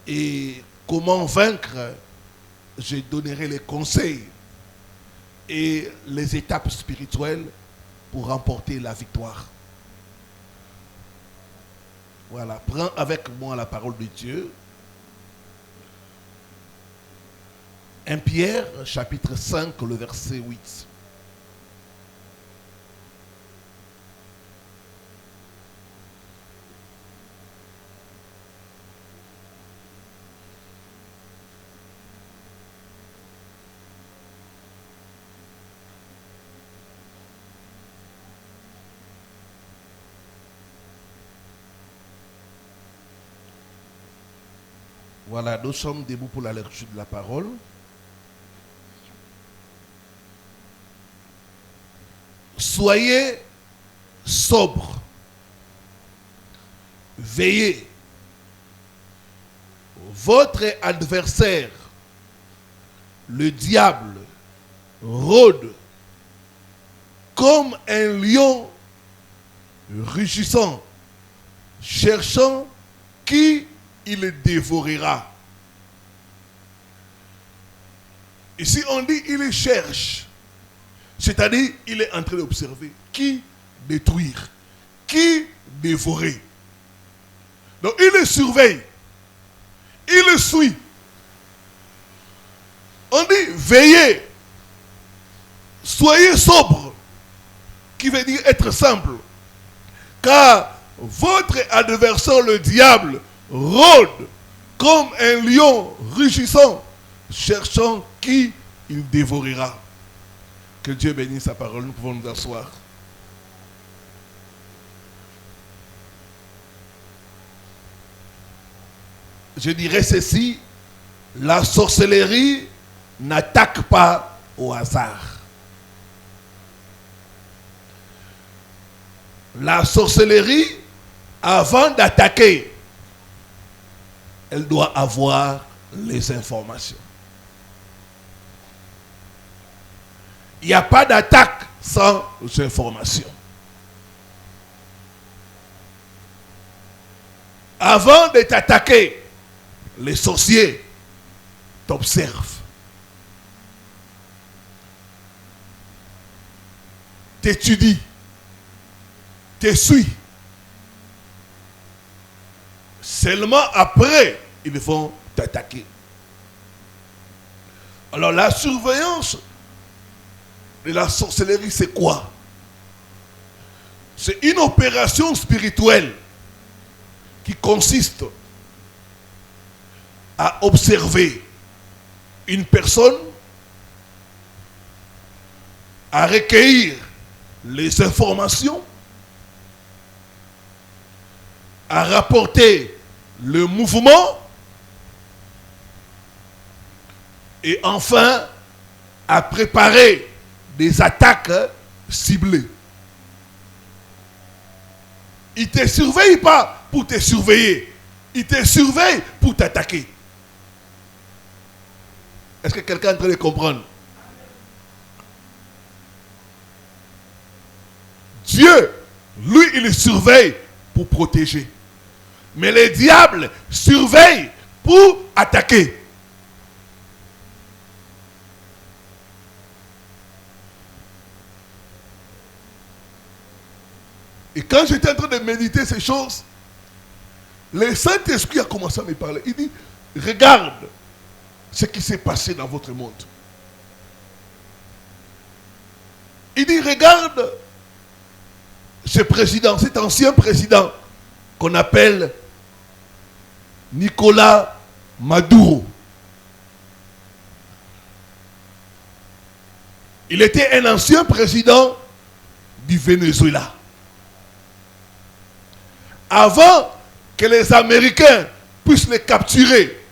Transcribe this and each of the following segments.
Et comment vaincre, je donnerai les conseils et les étapes spirituelles pour remporter la victoire. Voilà, prends avec moi la parole de Dieu. 1 Pierre, chapitre 5, le verset 8. Voilà, nous sommes debout pour la lecture de la parole. Soyez sobres, veillez. Votre adversaire, le diable, rôde comme un lion rugissant, cherchant qui il dévorera. Ici on dit il cherche. C'est-à-dire, il est en train d'observer qui détruire, qui dévorer. Donc, il le surveille, il le suit. On dit veillez, soyez sobre, qui veut dire être simple. Car votre adversaire, le diable, rôde comme un lion rugissant, cherchant qui il dévorera. Que Dieu bénisse sa parole. Nous pouvons nous asseoir. Je dirais ceci, la sorcellerie n'attaque pas au hasard. La sorcellerie, avant d'attaquer, elle doit avoir les informations. Il n'y a pas d'attaque sans information. Avant de t'attaquer, les sorciers t'observent, t'étudient, te suivent. Seulement après, ils vont t'attaquer. Alors la surveillance de la sorcellerie, c'est quoi? C'est une opération spirituelle qui consiste à observer une personne, à recueillir les informations, à rapporter le mouvement et enfin à préparer des attaques ciblées. Il ne te surveille pas pour te surveiller. Il te surveille pour t'attaquer. Est-ce que quelqu'un est en train de comprendre? Dieu, lui, il surveille pour protéger. Mais le diable surveille pour attaquer. Et quand j'étais en train de méditer ces choses, le Saint-Esprit a commencé à me parler. Il dit, regarde ce qui s'est passé dans votre monde. Il dit, regarde ce président, cet ancien président qu'on appelle Nicolas Maduro. Il était un ancien président du Venezuela. Avant que les Américains puissent les capturer,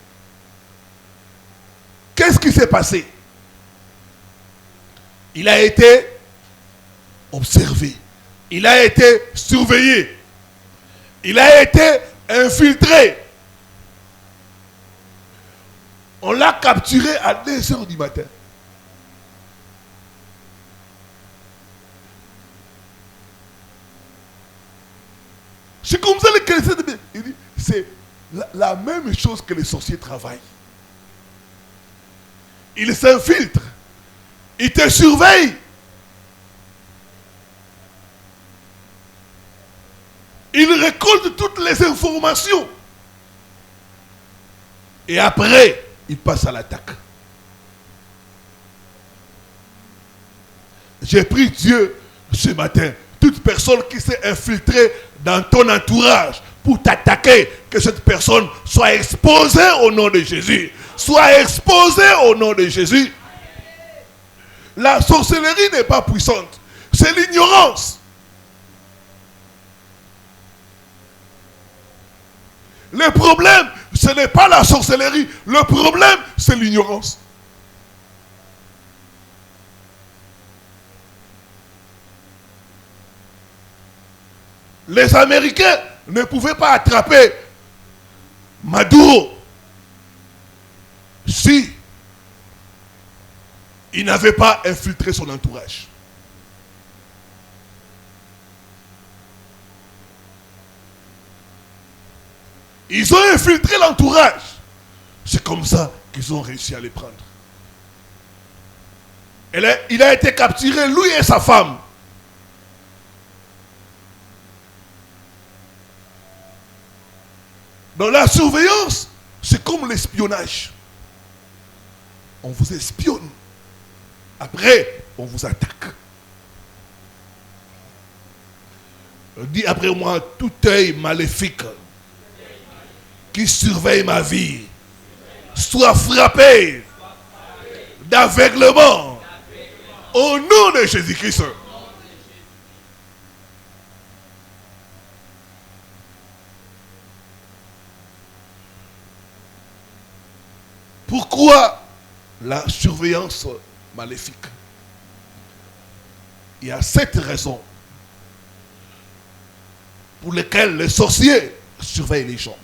qu'est-ce qui s'est passé? Il a été observé. Il a été surveillé. Il a été infiltré. On l'a capturé à 2 heures du matin. C'est comme ça le chrétien. Il dit, c'est la même chose que les sorciers travaillent. Ils s'infiltrent. Ils te surveillent. Ils récoltent toutes les informations. Et après, ils passent à l'attaque. J'ai prié Dieu ce matin. Toute personne qui s'est infiltrée dans ton entourage pour t'attaquer, que cette personne soit exposée au nom de Jésus. Soit exposée au nom de Jésus. La sorcellerie n'est pas puissante. C'est l'ignorance. Le problème, ce n'est pas la sorcellerie. Le problème, c'est l'ignorance. Les Américains ne pouvaient pas attraper Maduro si il n'avait pas infiltré son entourage. Ils ont infiltré l'entourage. C'est comme ça qu'ils ont réussi à les prendre. Il a été capturé, lui et sa femme. Dans la surveillance, c'est comme l'espionnage. On vous espionne. Après, on vous attaque. Dis après moi, tout œil maléfique qui surveille ma vie soit frappé d'aveuglement au nom de Jésus-Christ. Pourquoi la surveillance maléfique? Il y a 7 raisons pour lesquelles les sorciers surveillent les gens.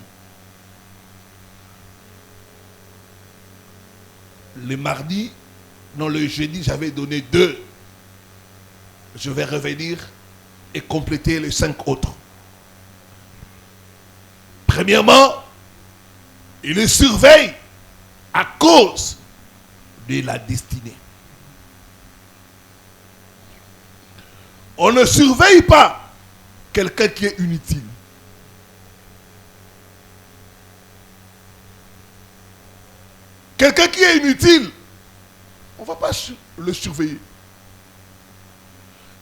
Le mardi, non, le jeudi, j'avais donné 2. Je vais revenir et compléter les 5 autres. Premièrement, il les surveille à cause de la destinée. On ne surveille pas quelqu'un qui est inutile. Quelqu'un qui est inutile, on ne va pas le surveiller.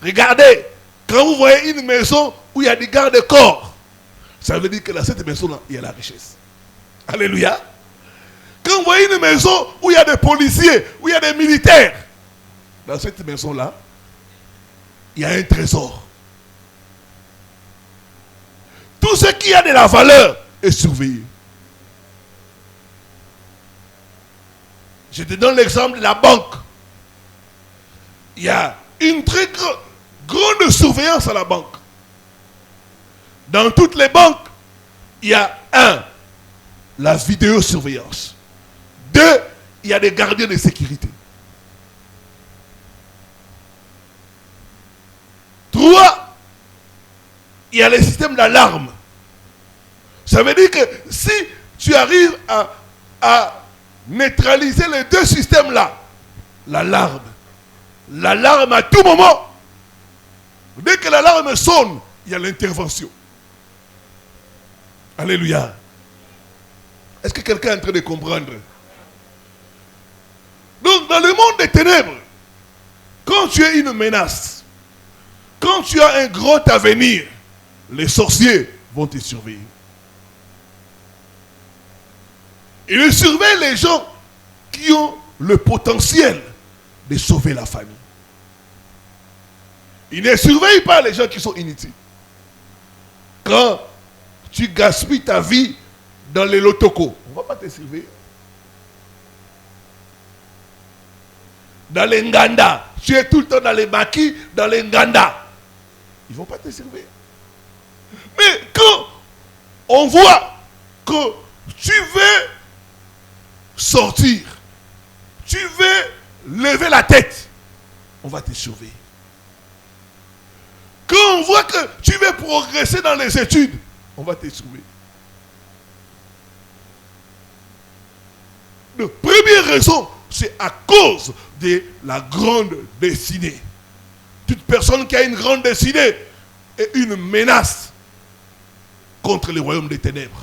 Regardez, quand vous voyez une maison où il y a des gardes-corps, ça veut dire que dans cette maison-là, il y a la richesse. Alléluia. Quand vous voyez une maison où il y a des policiers, où il y a des militaires, dans cette maison-là, il y a un trésor. Tout ce qui a de la valeur est surveillé. Je te donne l'exemple de la banque. Il y a une très grande surveillance à la banque. Dans toutes les banques, il y a 1, la vidéosurveillance. 2, il y a des gardiens de sécurité. 3, il y a les systèmes d'alarme. Ça veut dire que si tu arrives à neutraliser les 2 systèmes-là, l'alarme à tout moment, dès que l'alarme sonne, il y a l'intervention. Alléluia. Est-ce que quelqu'un est en train de comprendre? Donc, dans le monde des ténèbres, quand tu es une menace, quand tu as un grand avenir, les sorciers vont te surveiller. Ils surveillent les gens qui ont le potentiel de sauver la famille. Ils ne surveillent pas les gens qui sont inutiles. Quand tu gaspilles ta vie dans les lotocos, on ne va pas te surveiller. Dans les nganda, tu es tout le temps dans les maquis, dans les nganda. Ils ne vont pas te surveiller. Mais quand on voit que tu veux sortir, tu veux lever la tête, on va te surveiller. Quand on voit que tu veux progresser dans les études, on va te surveiller. La première raison, c'est à cause de la grande destinée. Toute personne qui a une grande destinée est une menace contre le royaume des ténèbres.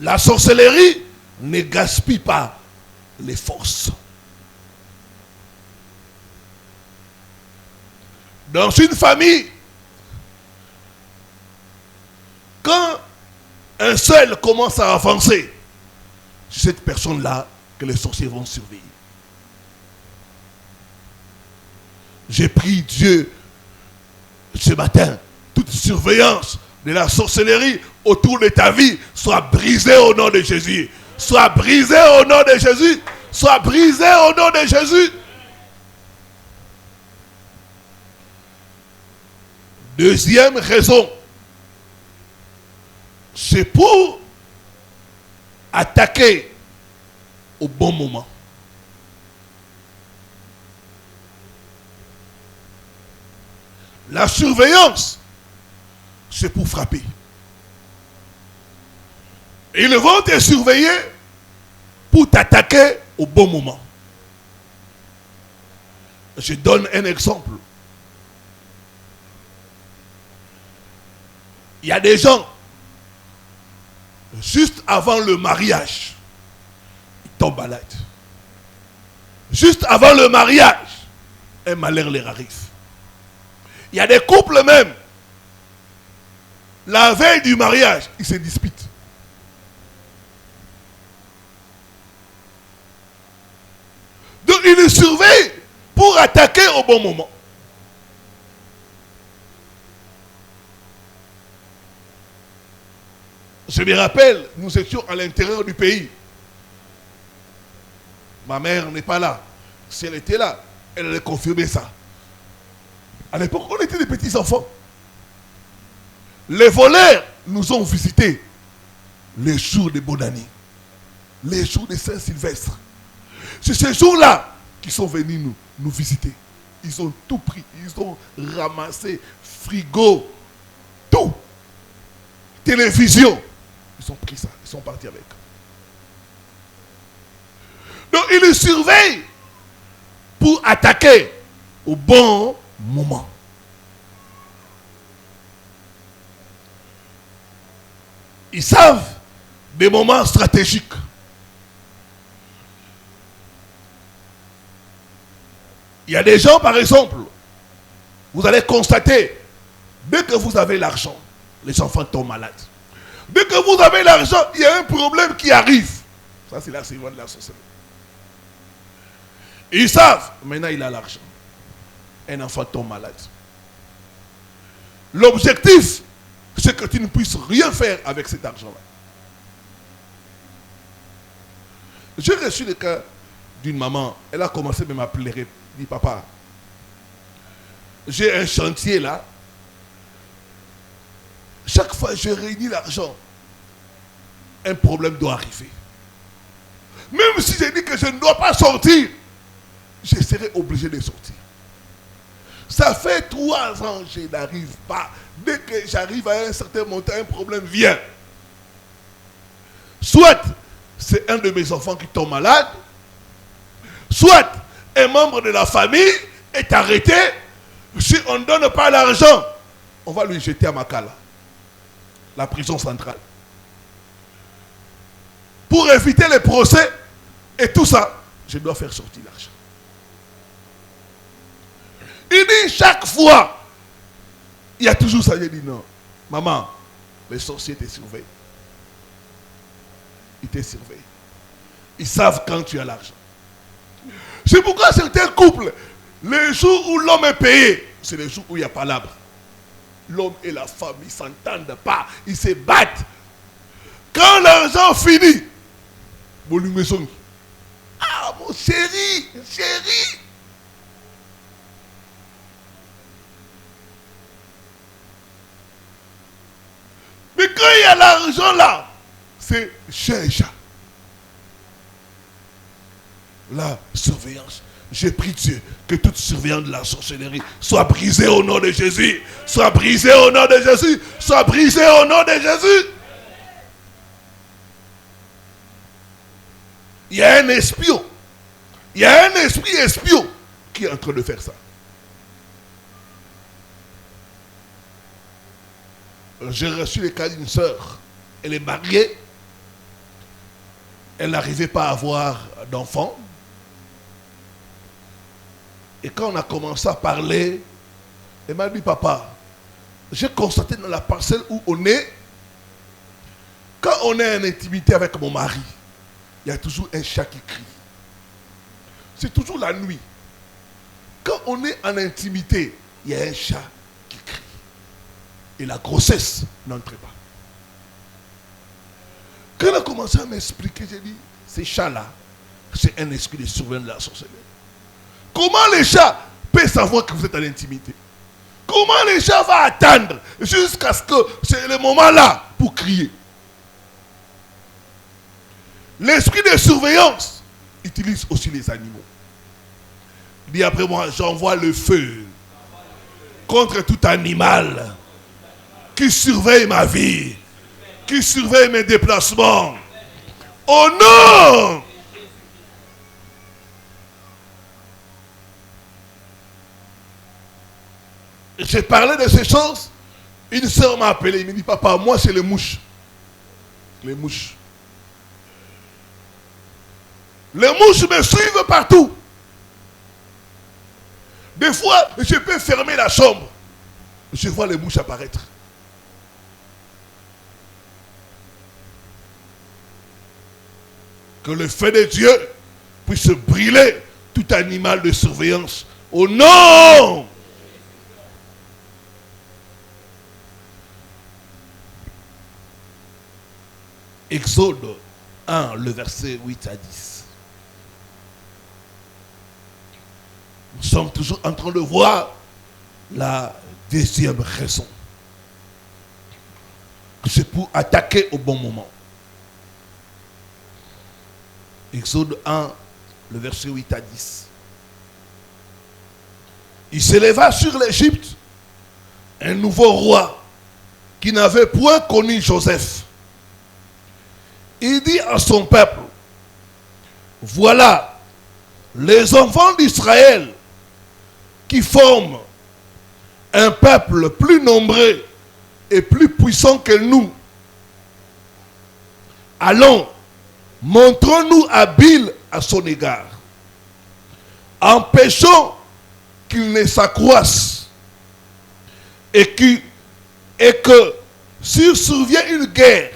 La sorcellerie ne gaspille pas les forces. Dans une famille, quand un seul commence à avancer, c'est cette personne-là que les sorciers vont surveiller. J'ai prié Dieu ce matin, toute surveillance de la sorcellerie autour de ta vie soit brisée au nom de Jésus. Soit brisée au nom de Jésus. Soit brisée au nom de Jésus. Deuxième raison, c'est pour attaquer au bon moment. La surveillance, c'est pour frapper. Ils vont te surveiller pour t'attaquer au bon moment. Je donne un exemple. Il y a des gens, juste avant le mariage, ils tombent malades. Juste avant le mariage, un malheur leur arrive. Il y a des couples même, la veille du mariage, ils se disputent. Donc ils surveillent pour attaquer au bon moment. Je me rappelle, nous étions à l'intérieur du pays. Ma mère n'est pas là. Si elle était là, elle allait confirmer ça. À l'époque, on était des petits enfants. Les voleurs nous ont visités les jours de bonne année, les jours de Saint-Sylvestre. C'est ces jours-là qu'ils sont venus nous visiter. Ils ont tout pris, ils ont ramassé frigo, tout. Télévision. Ils ont pris ça, ils sont partis avec. Donc ils surveillent pour attaquer au bon moment. Ils savent des moments stratégiques. Il y a des gens, par exemple, vous allez constater, dès que vous avez l'argent, les enfants tombent malades. Dès que vous avez l'argent, il y a un problème qui arrive. Ça, c'est la servante de la sorcellerie. Ils savent, maintenant il a l'argent. Un enfant tombe malade. L'objectif, c'est que tu ne puisses rien faire avec cet argent-là. J'ai reçu le cas d'une maman. Elle a commencé même à pleurer. Elle dit, papa, j'ai un chantier là. Chaque fois que je réunis l'argent, un problème doit arriver. Même si je dis que je ne dois pas sortir, je serai obligé de sortir. Ça fait 3 ans que je n'arrive pas. Dès que j'arrive à un certain montant, un problème vient. Soit c'est un de mes enfants qui tombe malade, soit un membre de la famille est arrêté. Si on ne donne pas l'argent, on va lui jeter à Makala, la prison centrale. Pour éviter les procès et tout ça, je dois faire sortir l'argent. Il dit chaque fois, il y a toujours ça. Je dis non, maman, les sorciers te surveillent. Ils te surveillent. Ils savent quand tu as l'argent. C'est pourquoi certains couples, les jours où l'homme est payé, c'est les jours où il n'y a pas l'arbre. L'homme et la femme, ils ne s'entendent pas, ils se battent. Quand l'argent finit, ah mon chéri, chéri. Mais quand il y a l'argent là, c'est cher. La surveillance. J'ai prié Dieu que toute surveillance de la sorcellerie soit brisée au nom de Jésus. Soit brisée au nom de Jésus. Soit brisée au nom de Jésus. Il y a un espion. Il y a un esprit espion qui est en train de faire ça. J'ai reçu le cas d'une sœur. Elle est mariée. Elle n'arrivait pas à avoir d'enfant. Et quand on a commencé à parler, elle m'a dit, papa, j'ai constaté dans la parcelle où on est, quand on est en intimité avec mon mari, il y a toujours un chat qui crie. C'est toujours la nuit. Quand on est en intimité, il y a un chat qui crie. Et la grossesse n'entre pas. Quand elle a commencé à m'expliquer, j'ai dit, ces chats-là, c'est un esprit de surveillance de la sorcellerie. Comment les chats peuvent savoir que vous êtes en intimité? Comment les chats vont attendre jusqu'à ce que c'est le moment là pour crier? L'esprit de surveillance utilise aussi les animaux. Dis après moi, j'envoie le feu contre tout animal qui surveille ma vie, qui surveille mes déplacements. Oh non! J'ai parlé de ces choses. Une soeur m'a appelé, il me dit, papa, moi c'est les mouches. Les mouches. Les mouches me suivent partout. Des fois, je peux fermer la chambre. Je vois les mouches apparaître. Que le feu de Dieu puisse brûler tout animal de surveillance. Au nom! Exode 1, le verset 8 à 10. Nous sommes toujours en train de voir la deuxième raison. C'est pour attaquer au bon moment. Exode 1, le verset 8 à 10. Il s'éleva sur l'Égypte un nouveau roi qui n'avait point connu Joseph. Il dit à son peuple, voilà les enfants d'Israël qui forment un peuple plus nombreux et plus puissant que nous. Allons, montrons-nous habiles à son égard. Empêchons qu'il ne s'accroisse et que s'il survient une guerre,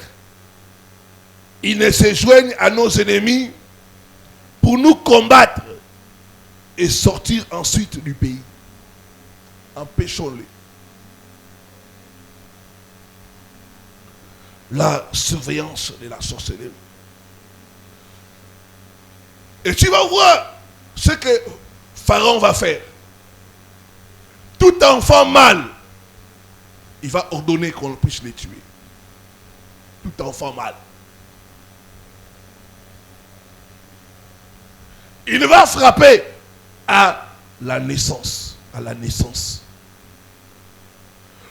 il ne se joigne à nos ennemis pour nous combattre et sortir ensuite du pays. Empêchons-les. La surveillance de la sorcellerie. Et tu vas voir ce que Pharaon va faire. Tout enfant mâle, il va ordonner qu'on puisse les tuer. Tout enfant mâle. Il va frapper à la naissance. À la naissance.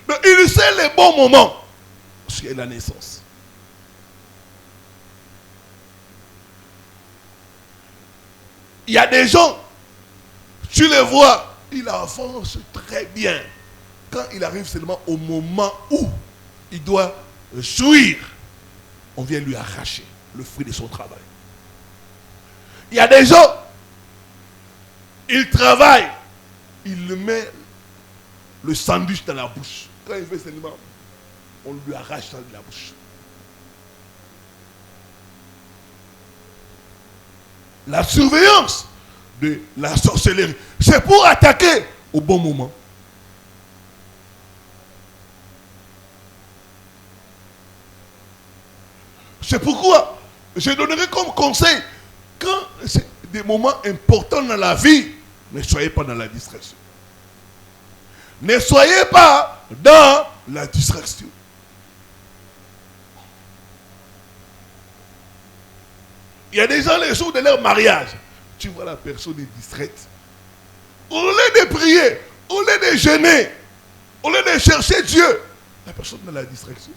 Donc, il sait les bons moments sur la naissance. Il y a des gens, tu les vois, ils avancent très bien. Quand il arrive seulement au moment où il doit jouir, on vient lui arracher le fruit de son travail. Il y a des gens, ils travaillent, il met le sandwich dans la bouche. Quand il fait seulement, on lui arrache ça de la bouche. La surveillance de la sorcellerie, c'est pour attaquer au bon moment. C'est pourquoi je donnerai comme conseil, quand c'est des moments importants dans la vie, ne soyez pas dans la distraction. Ne soyez pas dans la distraction. Il y a des gens, les jours de leur mariage, tu vois la personne est distraite. Au lieu de prier, au lieu de jeûner, au lieu de chercher Dieu, la personne est dans la distraction.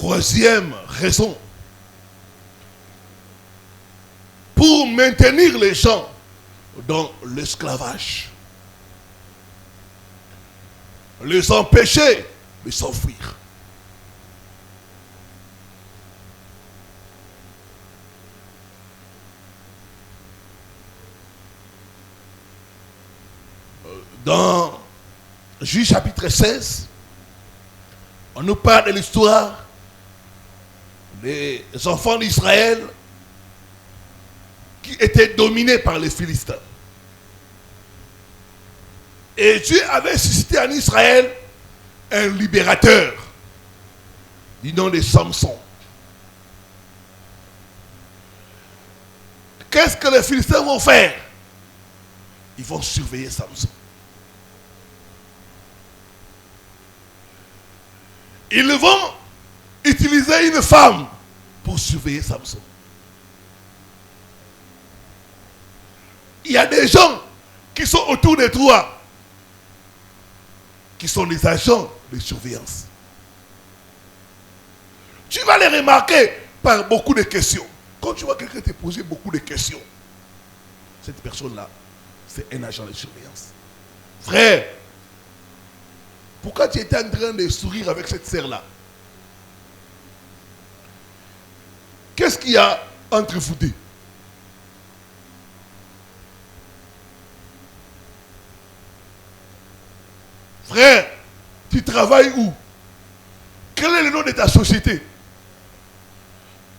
Troisième raison, pour maintenir les gens dans l'esclavage, les empêcher de s'enfuir. Dans Juge chapitre 16, on nous parle de l'histoire des enfants d'Israël qui étaient dominés par les Philistins. Et Dieu avait suscité en Israël un libérateur du nom de Samson. Qu'est-ce que les Philistins vont faire? Ils vont surveiller Samson. Ils vont utiliser une femme pour surveiller Samson. Il y a des gens qui sont autour de toi, qui sont des agents de surveillance. Tu vas les remarquer par beaucoup de questions. Quand tu vois quelqu'un te poser beaucoup de questions, cette personne-là, c'est un agent de surveillance. Frère, pourquoi tu étais en train de sourire avec cette sœur-là? Qu'est-ce qu'il y a entre vous deux? Frère, tu travailles où? Quel est le nom de ta société?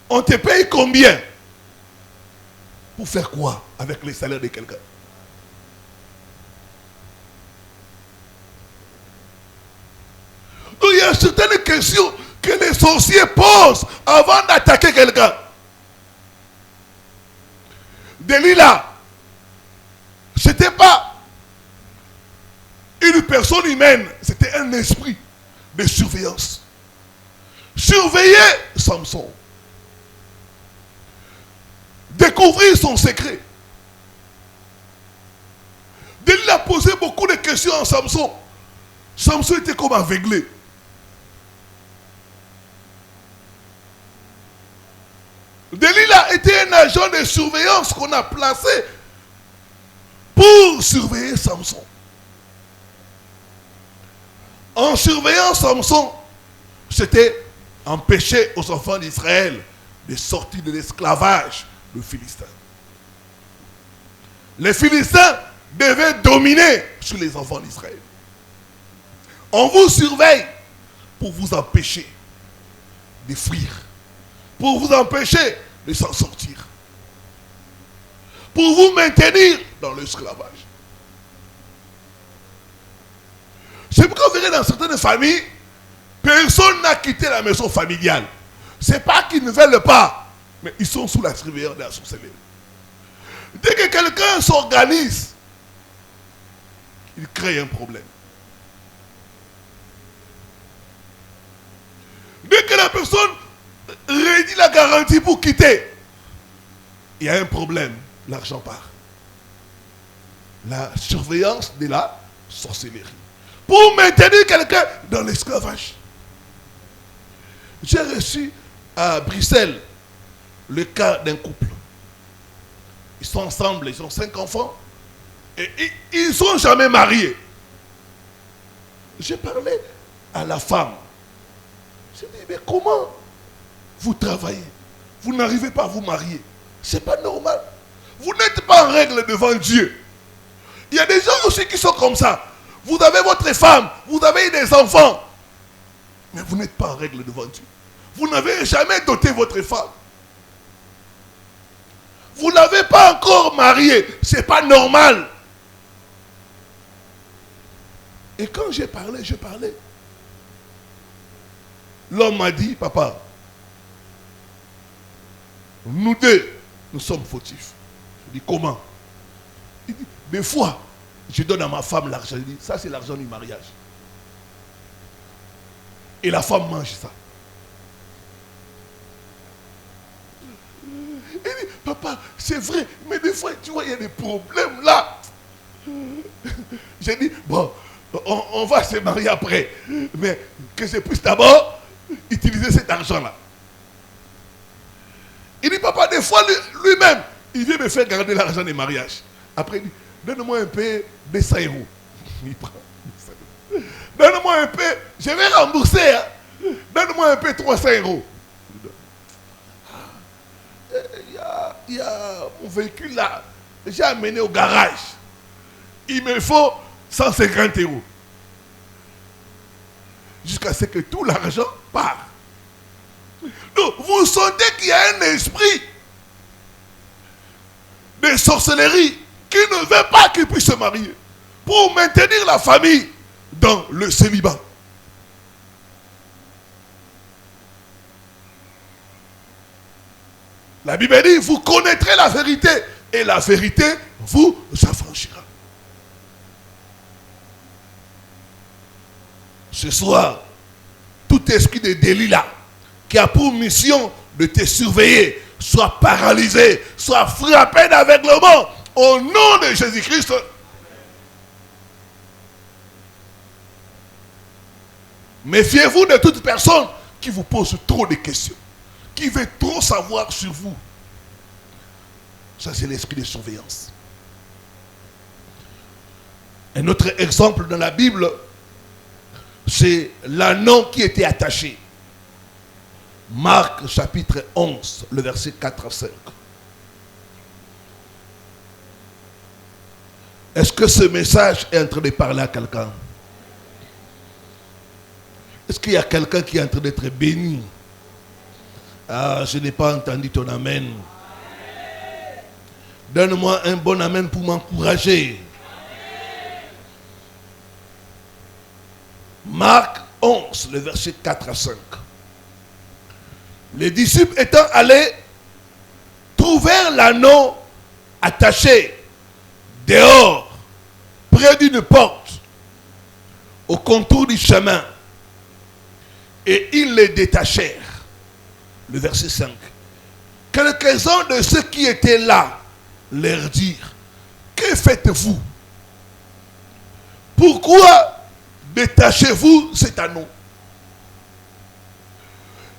On te paye combien? Pour faire quoi avec les salaires de quelqu'un? Donc il y a certaines questions que les sorciers posent avant d'attaquer quelqu'un. Delilah, c'était pas une personne humaine, c'était un esprit de surveillance. Surveiller Samson. Découvrir son secret. Delilah posait beaucoup de questions à Samson. Samson était comme aveuglé. Delilah était un agent de surveillance qu'on a placé pour surveiller Samson. En surveillant Samson, c'était empêcher aux enfants d'Israël de sortir de l'esclavage de Philistins. Les Philistins devaient dominer sur les enfants d'Israël. On vous surveille pour vous empêcher de fuir, pour vous empêcher de s'en sortir, pour vous maintenir dans l'esclavage. C'est pourquoi vous verrez dans certaines familles, personne n'a quitté la maison familiale. Ce n'est pas qu'ils ne veulent pas, mais ils sont sous la surveillance de la sorcellerie. Dès que quelqu'un s'organise, il crée un problème. Dès que la personne rédit la garantie pour quitter, il y a un problème, l'argent part. La surveillance de la sorcellerie. Pour maintenir quelqu'un dans l'esclavage. J'ai reçu à Bruxelles le cas d'un couple. Ils sont ensemble, ils ont 5 enfants. Et ils ne sont jamais mariés. J'ai parlé à la femme. J'ai dit, mais comment vous travaillez? Vous n'arrivez pas à vous marier. Ce n'est pas normal. Vous n'êtes pas en règle devant Dieu. Il y a des gens aussi qui sont comme ça. Vous avez votre femme, vous avez des enfants, mais vous n'êtes pas en règle devant Dieu. Vous n'avez jamais doté votre femme. Vous ne l'avez pas encore mariée. Ce n'est pas normal. Et quand j'ai parlé, l'homme m'a dit, papa, nous deux, nous sommes fautifs. Je dis, comment? Il dit, des fois, je donne à ma femme l'argent. Il dit, ça c'est l'argent du mariage. Et la femme mange ça. Il dit, papa, c'est vrai, mais des fois, tu vois, il y a des problèmes là. J'ai dit, bon, on va se marier après. Mais que je puisse d'abord utiliser cet argent-là. Il dit, papa, des fois, lui-même, il vient me faire garder l'argent des mariages. Après, il dit, donne-moi un peu 200 euros. Il prend 200 euros. Donne-moi un peu, je vais rembourser. Hein. Donne-moi un peu 300 euros. Il y a mon véhicule là, j'ai amené au garage. Il me faut 150 euros. Jusqu'à ce que tout l'argent part. Donc, vous sentez qu'il y a un esprit de sorcellerie qui ne veut pas qu'il puisse se marier pour maintenir la famille dans le célibat. La Bible dit, vous connaîtrez la vérité et la vérité vous affranchira. Ce soir, tout esprit de délit là, qui a pour mission de te surveiller, soit paralysé, soit frappé d'aveuglement, au nom de Jésus-Christ. Méfiez-vous de toute personne qui vous pose trop de questions, qui veut trop savoir sur vous. Ça, c'est l'esprit de surveillance. Un autre exemple dans la Bible, c'est l'anneau qui était attaché. Marc chapitre 11, le verset 4 à 5. Est-ce que ce message est en train de parler à quelqu'un? Est-ce qu'il y a quelqu'un qui est en train d'être béni? Ah, je n'ai pas entendu ton amen. Donne-moi un bon amen pour m'encourager. Marc 11, le verset 4 à 5. Les disciples étant allés, trouvèrent l'anneau attaché dehors, près d'une porte, au contour du chemin. Et ils les détachèrent. Le verset 5. Quelques-uns de ceux qui étaient là leur dirent, que faites-vous? Pourquoi détachez-vous cet anneau?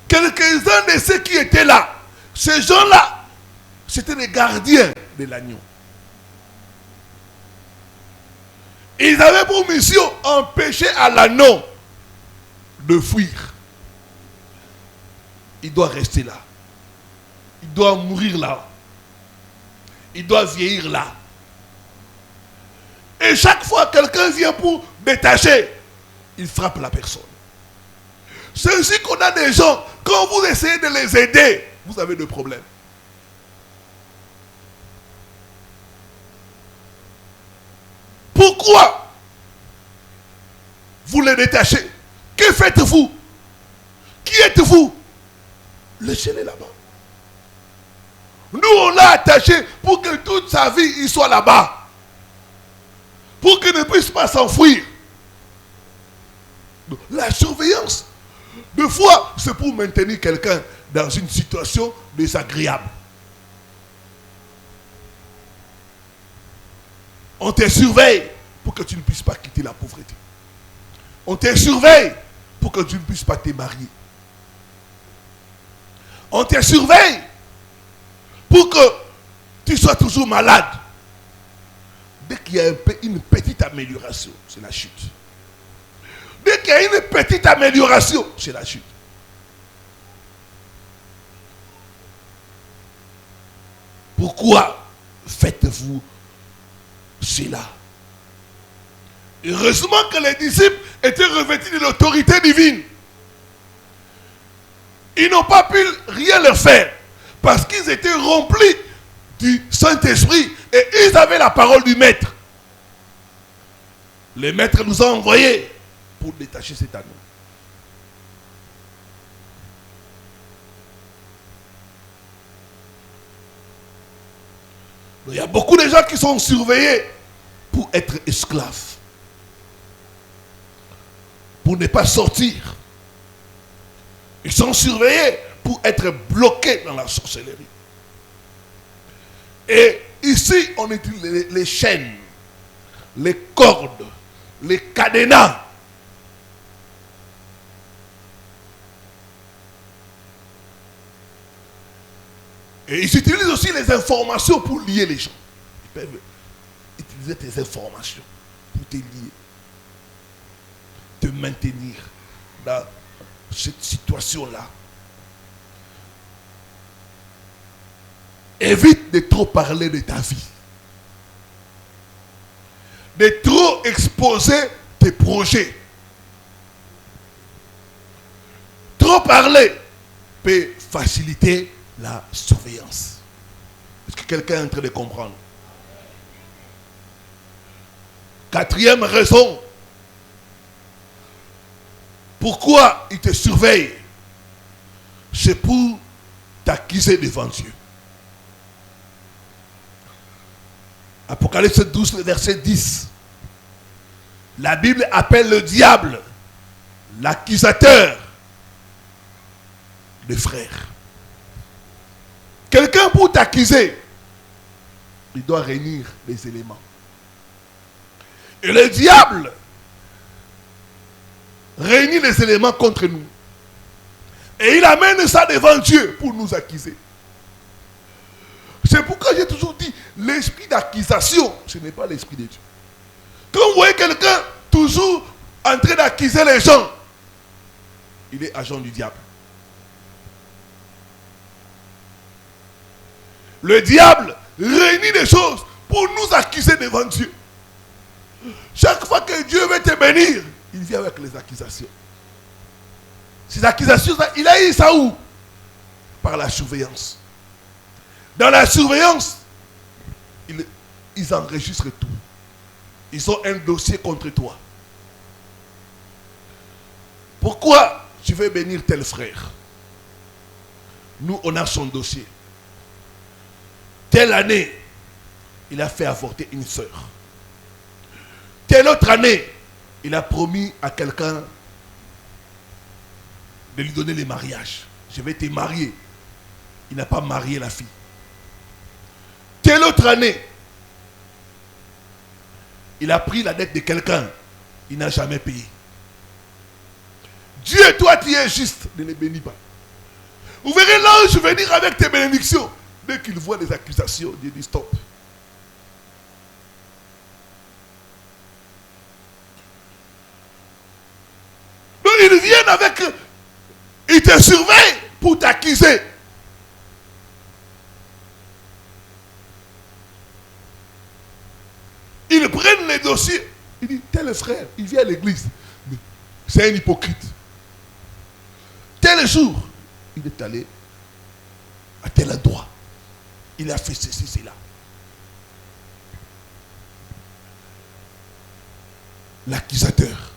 Quelques-uns de ceux qui étaient là, ces gens-là, c'était les gardiens de l'agneau. Ils avaient pour mission empêcher à l'anneau de fuir. Il doit rester là. Il doit mourir là. Il doit vieillir là. Et chaque fois que quelqu'un vient pour détacher, il frappe la personne. C'est ainsi qu'on a des gens, quand vous essayez de les aider, vous avez des problèmes. Pourquoi vous les détachez? Que faites-vous? Qui êtes-vous? Laissez-les là-bas. Nous, on l'a attaché pour que toute sa vie, il soit là-bas. Pour qu'il ne puisse pas s'enfuir. La surveillance, des fois, c'est pour maintenir quelqu'un dans une situation désagréable. On te surveille pour que tu ne puisses pas quitter la pauvreté. On te surveille pour que tu ne puisses pas te marier. On te surveille pour que tu sois toujours malade. Dès qu'il y a une petite amélioration, c'est la chute. Dès qu'il y a une petite amélioration, c'est la chute. Pourquoi faites-vous cela? Heureusement que les disciples étaient revêtus de l'autorité divine. Ils n'ont pas pu rien leur faire parce qu'ils étaient remplis du Saint-Esprit et ils avaient la parole du Maître. Le Maître nous a envoyés pour détacher cet anneau. Il y a beaucoup de gens qui sont surveillés pour être esclaves, pour ne pas sortir. Ils sont surveillés pour être bloqués dans la sorcellerie. Et ici, on utilise les chaînes, les cordes, les cadenas. Et ils utilisent aussi les informations pour lier les gens. Ils peuvent utiliser tes informations pour te lier, te maintenir dans cette situation-là. Évite de trop parler de ta vie, de trop exposer tes projets. Trop parler peut faciliter la surveillance. Est-ce que quelqu'un est en train de comprendre? Quatrième raison, pourquoi il te surveille, c'est pour t'accuser devant Dieu. Apocalypse 12, verset 10. La Bible appelle le diable l'accusateur des frères. Quelqu'un pour t'accuser, il doit réunir les éléments. Et le diable réunit les éléments contre nous. Et il amène ça devant Dieu pour nous accuser. C'est pourquoi j'ai toujours dit, l'esprit d'accusation, ce n'est pas l'esprit de Dieu. Quand vous voyez quelqu'un toujours en train d'accuser les gens, il est agent du diable. Le diable réunit des choses pour nous accuser devant Dieu. Chaque fois que Dieu veut te bénir, il vient avec les accusations. Ces accusations, il a eu ça où? Par la surveillance. Dans la surveillance, ils enregistrent tout. Ils ont un dossier contre toi. Pourquoi tu veux bénir tel frère? Nous, on a son dossier. Telle année, il a fait avorter une sœur. Telle autre année, il a promis à quelqu'un de lui donner le mariage. Je vais te marier. Il n'a pas marié la fille. Telle autre année, il a pris la dette de quelqu'un. Il n'a jamais payé. Dieu, toi, tu es juste. Ne les bénis pas. Vous verrez l'ange venir avec tes bénédictions. Dès qu'il voit les accusations, Dieu dit stop. Donc ils viennent avec... Ils te surveillent pour t'accuser. Ils prennent les dossiers. Ils disent, tel frère, il vient à l'église. Mais c'est un hypocrite. Tel jour, il est allé à tel endroit. Il a fait ceci, cela. L'accusateur.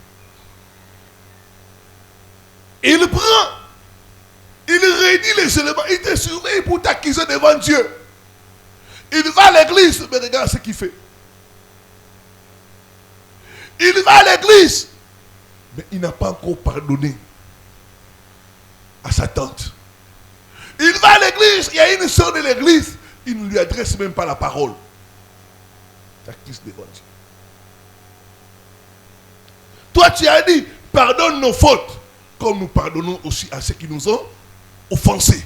Il prend, il réunit les éléments, il te surveille pour t'accuser devant Dieu. Il va à l'église, mais regarde ce qu'il fait. Il va à l'église, mais il n'a pas encore pardonné à sa tante. Il va à l'église, il y a une soeur de l'église, il ne lui adresse même pas la parole. T'accuses devant Dieu. Toi, tu as dit, pardonne nos fautes, comme nous pardonnons aussi à ceux qui nous ont offensés.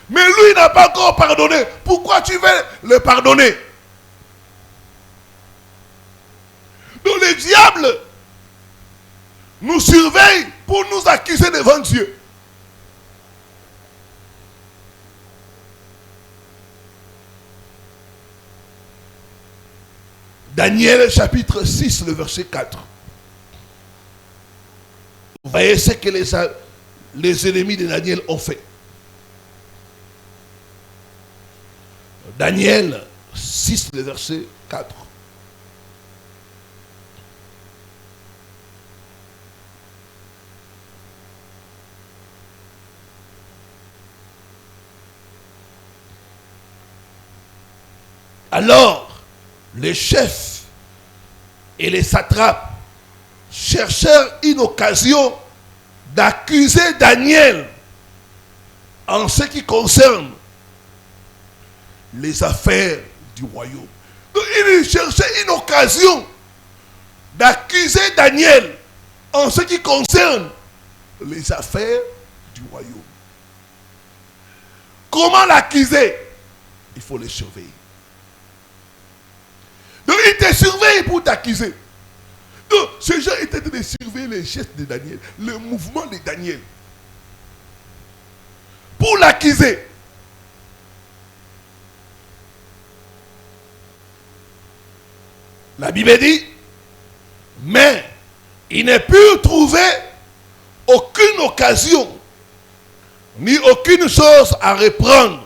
Mais lui, il n'a pas encore pardonné. Pourquoi tu veux le pardonner? Donc le diable nous surveille pour nous accuser devant Dieu. Daniel chapitre 6, le verset 4. Vous voyez ce que les ennemis de Daniel ont fait. Daniel 6, le verset 4. Alors, les chefs et les satrapes cherchèrent une occasion d'accuser Daniel en ce qui concerne les affaires du royaume. Donc, ils cherchaient une occasion d'accuser Daniel en ce qui concerne les affaires du royaume. Comment l'accuser? il faut les surveiller. Donc ils te surveillent pour t'accuser. Donc ces gens étaient en train de surveiller les gestes de Daniel, le mouvement de Daniel, pour l'accuser. La Bible dit, mais il ne put trouver aucune occasion, ni aucune chose à reprendre,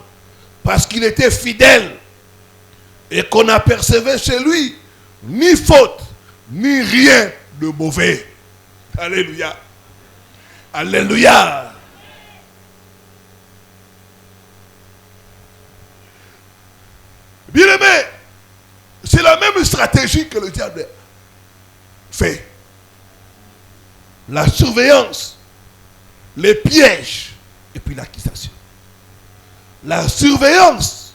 parce qu'il était fidèle, et qu'on n'apercevait chez lui ni faute, ni rien de mauvais. Alléluia. Alléluia. Bien-aimé, c'est la même stratégie que le diable fait. La surveillance, les pièges et puis l'accusation. La surveillance,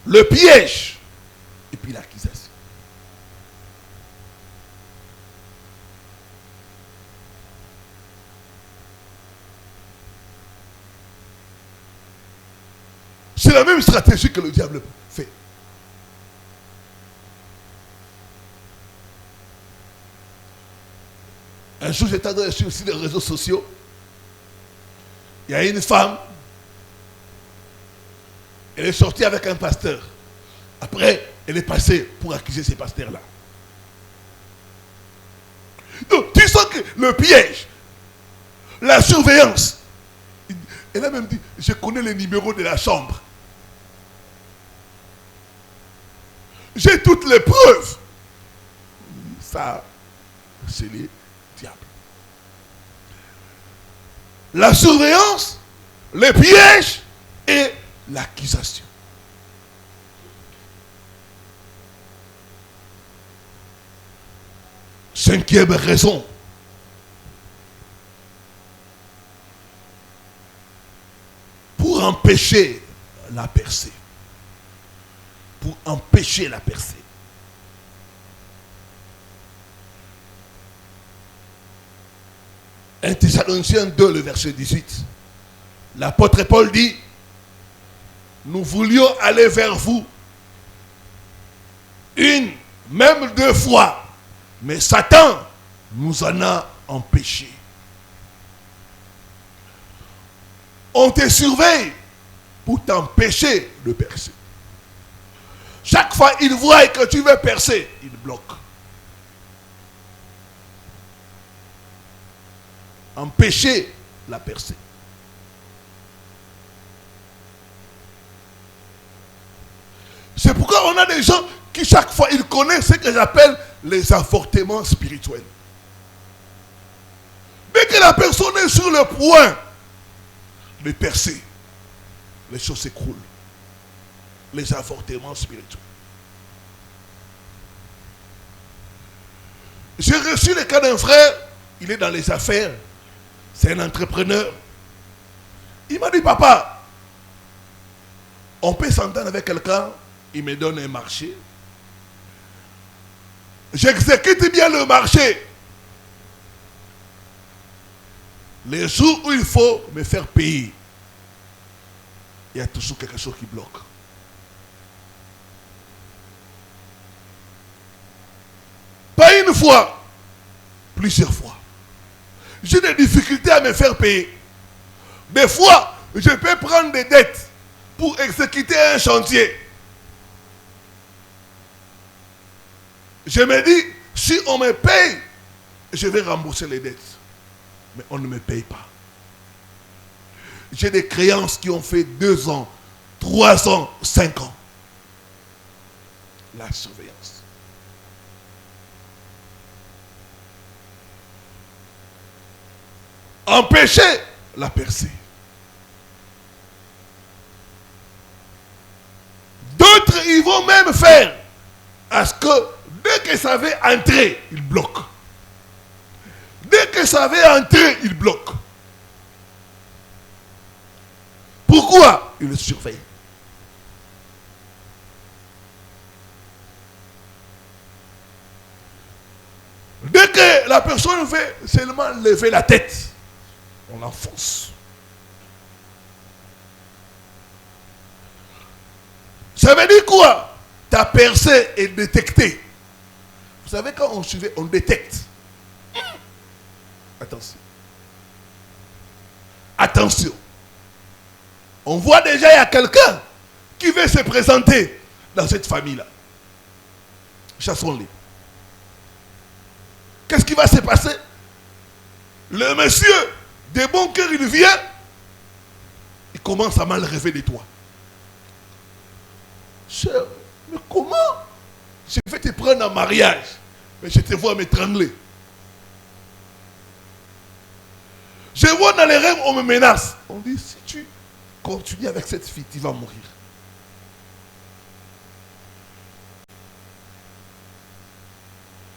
le piège et puis l'accusation. C'est la même stratégie que le diable fait. Un jour, j'étais sur les réseaux sociaux. Il y a une femme. Elle est sortie avec un pasteur. Après, elle est passée pour accuser ces pasteurs-là. Donc, tu sens que le piège, la surveillance. Elle a même dit, je connais les numéros de la chambre. J'ai toutes les preuves. Ça, c'est les diables. La surveillance, les pièges et l'accusation. Cinquième raison. Pour empêcher la percée. Pour empêcher la percée. Un Thessaloniciens 2, le verset 18. L'apôtre Paul dit, nous voulions aller vers vous une, même deux fois, mais Satan nous en a empêchés. On te surveille pour t'empêcher de percer. Chaque fois qu'il voit que tu veux percer, il bloque. Empêcher la percée. C'est pourquoi on a des gens qui chaque fois ils connaissent ce que j'appelle les avortements spirituels. Dès que la personne est sur le point de percer, les choses s'écroulent. Les avortements spirituels. J'ai reçu le cas d'un frère, il est dans les affaires, c'est un entrepreneur. Il m'a dit, papa, on peut s'entendre avec quelqu'un, il me donne un marché. J'exécute bien le marché. Les jours où il faut me faire payer, il y a toujours quelque chose qui bloque. Pas une fois, plusieurs fois. J'ai des difficultés à me faire payer. Des fois, je peux prendre des dettes pour exécuter un chantier. Je me dis, si on me paye, je vais rembourser les dettes. Mais on ne me paye pas. J'ai des créances qui ont fait 2 ans, 3 ans, 5 ans. La surveillance. Empêcher la percée. D'autres, ils vont même faire à ce que dès que ça veut entrer, ils bloquent. Dès que ça veut entrer, ils bloquent. Pourquoi? Ils le surveillent. Dès que la personne veut seulement lever la tête, on l'enfonce. Ça veut dire quoi? Ta percée est détectée. Vous savez, quand on suivait, on détecte. Attention. Attention. On voit déjà, il y a quelqu'un qui veut se présenter dans cette famille-là. Chassons-les. Qu'est-ce qui va se passer? Le monsieur, de bon cœur, il vient, il commence à mal rêver de toi. Cher, mais comment? Je vais te prendre en mariage, mais je te vois m'étrangler. Je vois dans les rêves, on me menace. On dit, si tu continues avec cette fille, tu vas mourir.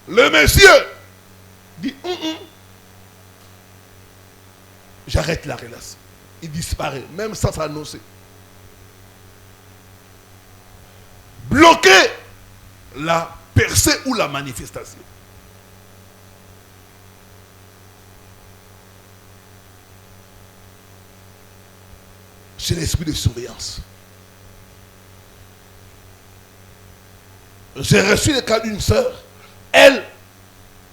Le monsieur dit, j'arrête la relation. Il disparaît, même sans s'annoncer. Bloquer la percée ou la manifestation. C'est l'esprit de surveillance. J'ai reçu le cas d'une sœur. Elle,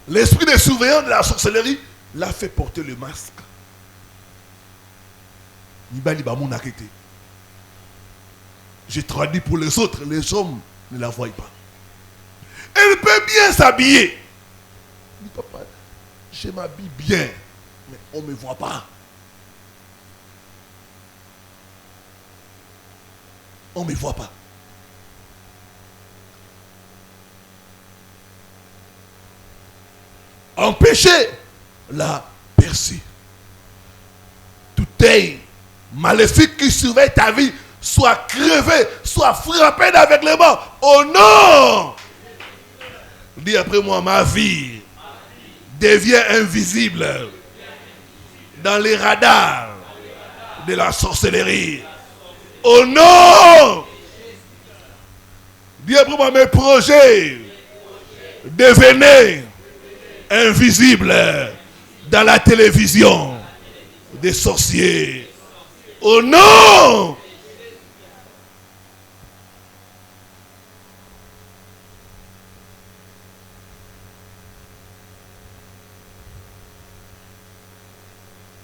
l'esprit de surveillance de la sorcellerie, l'a fait porter le masque. J'ai traduit pour les autres, les hommes ne la voient pas. Elle peut bien s'habiller. Elle dit, papa, je m'habille bien, mais on ne me voit pas. On ne me voit pas. Empêcher la percée. Tout œil maléfique qui surveille ta vie soit crevé, soit frappé avec les mains. Oh non! Dis après moi, ma vie devient invisible dans les radars de la sorcellerie. Oh non! Dis après moi, mes projets devenaient invisibles dans la télévision des sorciers. Oh non!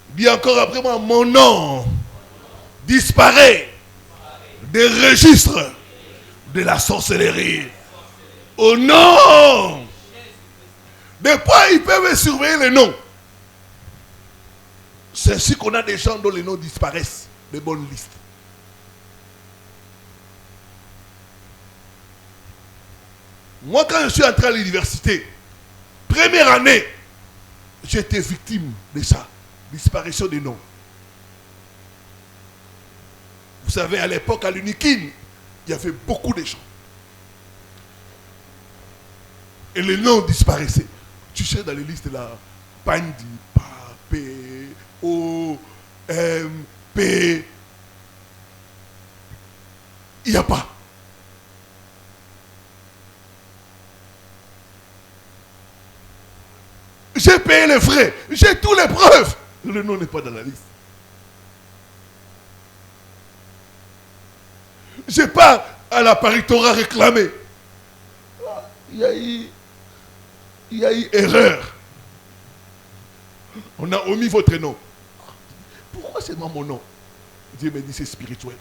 Dis encore après moi, mon nom disparaît des registres de la sorcellerie. Oh non! Des fois, ils peuvent surveiller les noms. C'est ainsi qu'on a des gens dont les noms disparaissent des bonnes listes. Moi, quand je suis entré à l'université, première année, j'étais victime de ça. Disparition des noms. Vous savez, à l'époque, à l'Unikin, il y avait beaucoup de gens. Et les noms disparaissaient. Tu sais, dans les listes là, Pandi, P, O, M, P. Il n'y a pas. J'ai payé les frais. J'ai toutes les preuves. Le nom n'est pas dans la liste. Je n'ai pas à la paritorat réclamé. Il y a eu erreur. On a omis votre nom. Pourquoi c'est moi mon nom? Dieu me dit c'est spirituel.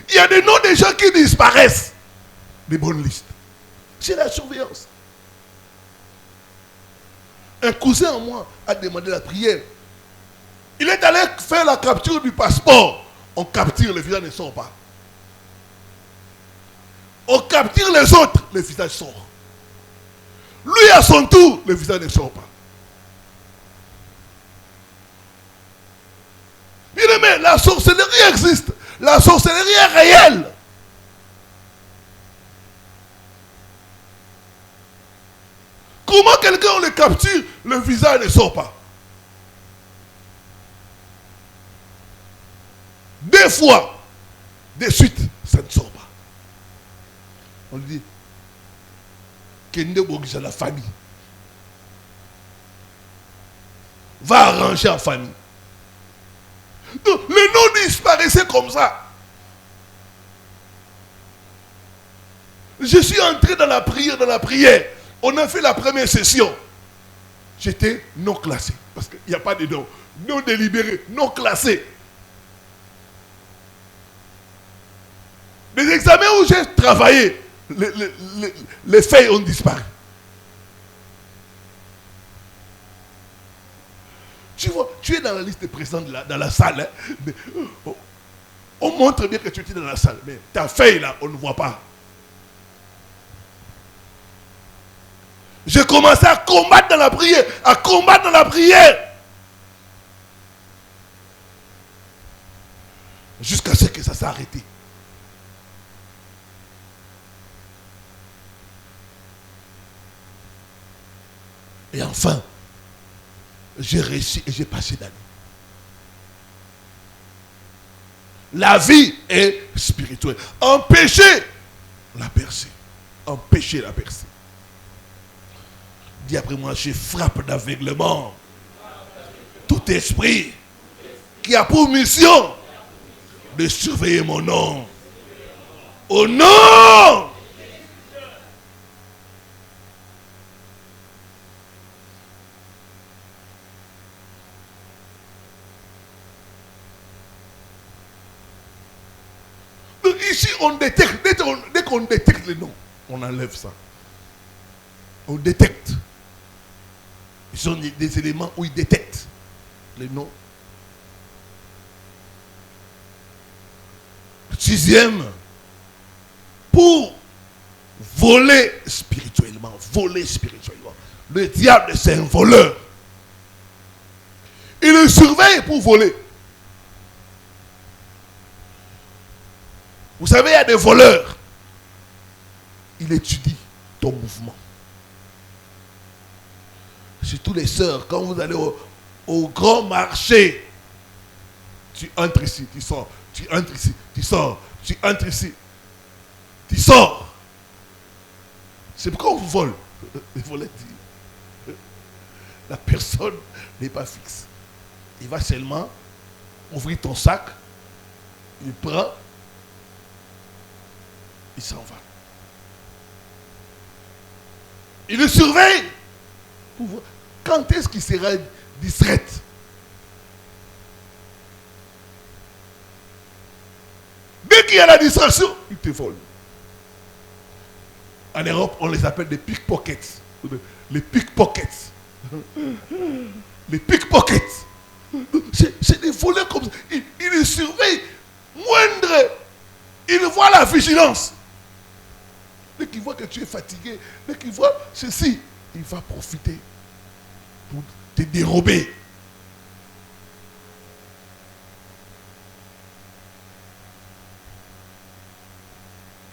Il y a des noms des gens qui disparaissent. Des bonnes listes. C'est la surveillance. Un cousin en moi a demandé la prière. Il est allé faire la capture du passeport. On capture, les visages ne sortent pas. On capture les autres, les visages sortent. Lui, à son tour, les visages ne sortent pas. Bien aimé, la sorcellerie existe. La sorcellerie est réelle. Comment quelqu'un on le capture, le visage ne sort pas? Deux fois, de suite, ça ne sort pas. On lui dit, Kende Bogisa la famille. Va arranger en famille. Donc, le nom disparaissait comme ça. Je suis entré dans la prière. On a fait la première session. J'étais non classé. Parce qu'il n'y a pas de nom. Non délibéré, non classé. Les examens où j'ai travaillé, les feuilles ont disparu. Tu vois, tu es dans la liste des présents dans la salle. Hein, mais, on montre bien que tu étais dans la salle. Mais ta feuille là, on ne voit pas. J'ai commencé à combattre dans la prière. Jusqu'à ce que ça s'est arrêté. Et enfin, j'ai réussi et j'ai passé d'année. La vie est spirituelle. En péché, la percée. En péché, la percée. Dis après moi, je frappe d'aveuglement tout esprit qui a pour mission de surveiller mon nom. Au nom. Donc ici, on détecte, dès qu'on détecte les noms, on enlève ça. On détecte. Ils sont des éléments où ils détectent les noms. Sixième, pour voler spirituellement. Le diable, c'est un voleur. Il le surveille pour voler. Vous savez, il y a des voleurs. Il étudie ton mouvement. Surtout les sœurs, quand vous allez au grand marché, tu entres ici, tu sors, tu entres ici, tu sors, tu entres ici, tu sors. C'est pourquoi on vous vole. Les voleurs disent, la personne n'est pas fixe. Il va seulement ouvrir ton sac, il prend, il s'en va. Il le surveille. Quand est-ce qu'il sera distrait? Dès qu'il y a la distraction, il te vole. En Europe, on les appelle des pickpockets. Les pickpockets. Les pickpockets. C'est des voleurs comme ça. Ils les surveillent. Moindre. Ils voient la vigilance. Dès qu'ils voient que tu es fatigué, dès qu'ils voient ceci, il va profiter pour te dérober.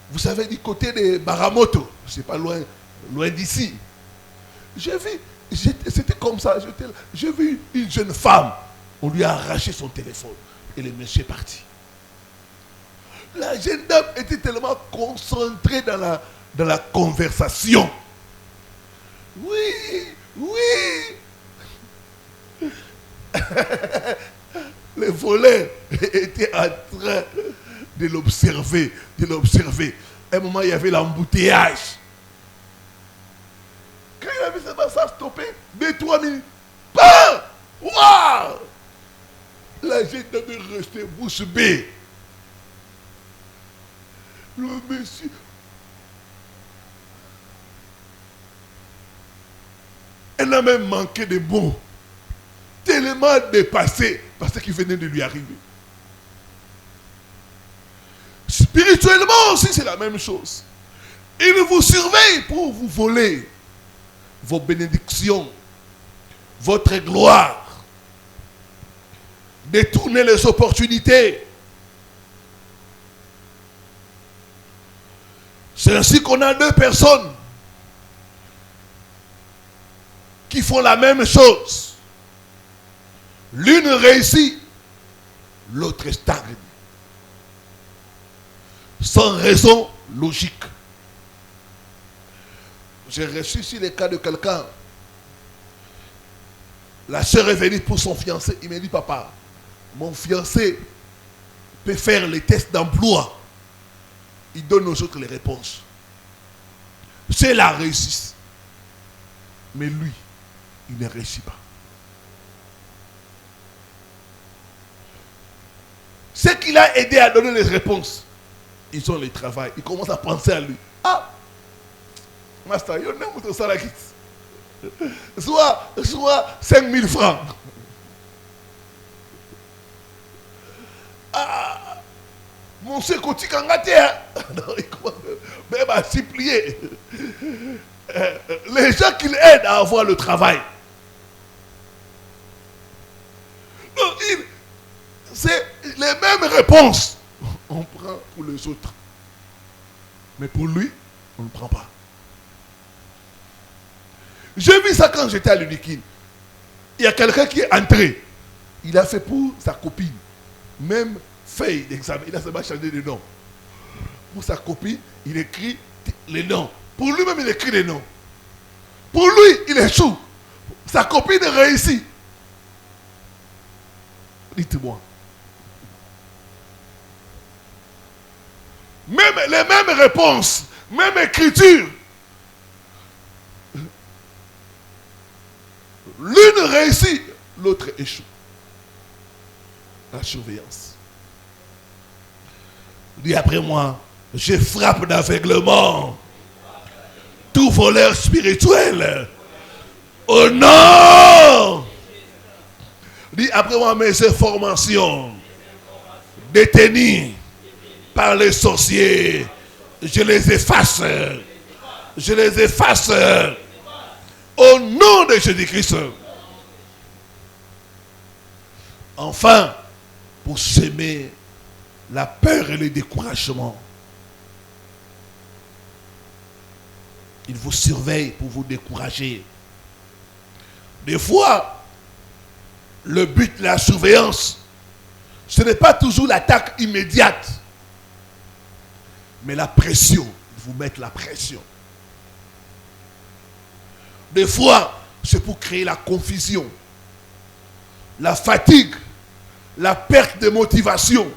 Vous savez, du côté de Baramoto, c'est pas loin d'ici. J'ai vu, c'était comme ça, j'ai vu une jeune femme, on lui a arraché son téléphone et le monsieur est parti. La jeune dame était tellement concentrée dans la conversation. Oui. Les voleurs étaient en train de l'observer. À un moment, il y avait l'embouteillage. Quand il a vu ça stopper, 2-3 minutes. Bam! Waouh! La jeune dame est restée bouche bée. Le monsieur. Elle a même manqué de mots. Tellement dépassé par ce qui venait de lui arriver. Spirituellement aussi, c'est la même chose. Il vous surveille pour vous voler vos bénédictions, votre gloire, détourner les opportunités. C'est ainsi qu'on a deux personnes qui font la même chose. L'une réussit, l'autre stagne. Sans raison logique. J'ai reçu ici le cas de quelqu'un. La sœur est venue pour son fiancé. Il m'a dit, papa, mon fiancé peut faire les tests d'emploi. Il donne aux autres les réponses. ceux-là réussissent. Mais lui, il ne réussit pas. Ceux qui l'ont aidé à donner les réponses, ils ont le travail. Ils commencent à penser à lui. Ah, Master, il y a un salaire. Soit 5 000 francs. Ah, mon sécoti kangate, il commence même à supplier. Les gens qui l'aident à avoir le travail. Non, c'est les mêmes réponses. On prend pour les autres. Mais pour lui, on ne prend pas. J'ai vu ça quand j'étais à l'Unikin. Il y a quelqu'un qui est entré. Il a fait pour sa copine. Même feuille d'examen. Il a seulement changé de nom. Pour sa copine, il écrit les noms. Pour lui-même, il écrit les noms. Pour lui, il échoue. Sa copine réussit. Dites-moi. Même les mêmes réponses, même écriture. L'une réussit, l'autre échoue. La surveillance. Dis après moi, je frappe d'aveuglement tout voleur spirituel. Au nom. Dis après moi, mes informations détenues par les sorciers, je les efface. Je les efface. Au nom de Jésus-Christ. Enfin, pour semer la peur et le découragement, il vous surveille pour vous décourager. Des fois, le but de la surveillance, ce n'est pas toujours l'attaque immédiate, mais la pression, vous mettre la pression. Des fois, c'est pour créer la confusion, la fatigue, la perte de motivation.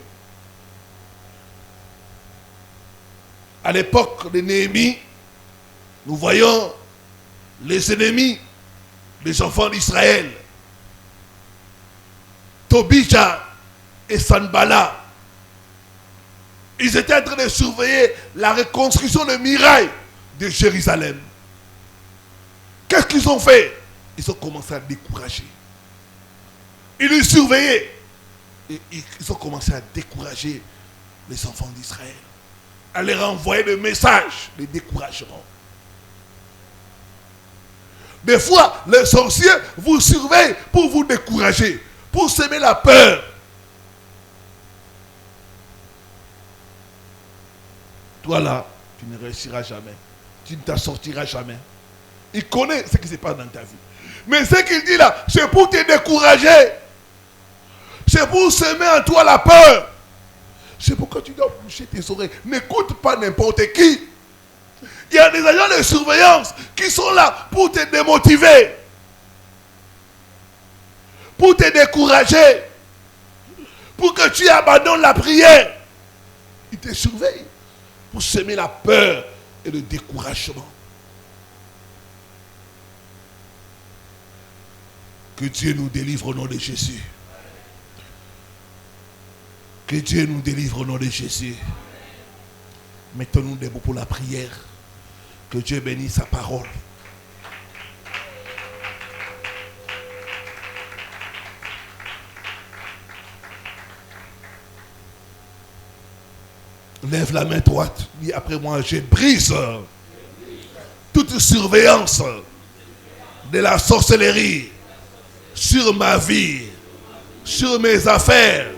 À l'époque de Néhémie, nous voyons les ennemis des enfants d'Israël, Tobija et Sanballat. Ils étaient en train de surveiller la reconstruction des murailles de Jérusalem. Qu'est-ce qu'ils ont fait? Ils ont commencé à décourager. Ils les surveillaient. Et ils ont commencé à décourager les enfants d'Israël. À leur envoyer des messages de découragement. Des fois, les sorciers vous surveillent pour vous décourager, pour semer la peur. Toi là, tu ne réussiras jamais. Tu ne t'en sortiras jamais. Il connaît ce qui se passe dans ta vie. Mais ce qu'il dit là, c'est pour te décourager. C'est pour semer en toi la peur. C'est pourquoi tu dois boucher tes oreilles. N'écoute pas n'importe qui. Il y a des agents de surveillance qui sont là pour te démotiver. Pour te décourager. Pour que tu abandonnes la prière. Ils te surveillent. Pour semer la peur et le découragement. Que Dieu nous délivre au nom de Jésus. Que Dieu nous délivre au nom de Jésus. Mettons-nous debout pour la prière. Que Dieu bénisse sa parole. Lève la main droite. Dis après moi, je brise toute surveillance de la sorcellerie sur ma vie, sur mes affaires,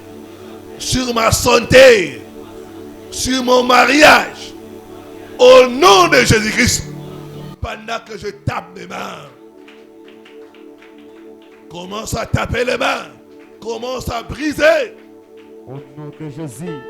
sur ma santé, sur mon mariage. Au nom de Jésus-Christ. Pendant que je tape mes mains, commence à taper les mains, commence à briser. Au nom de Jésus,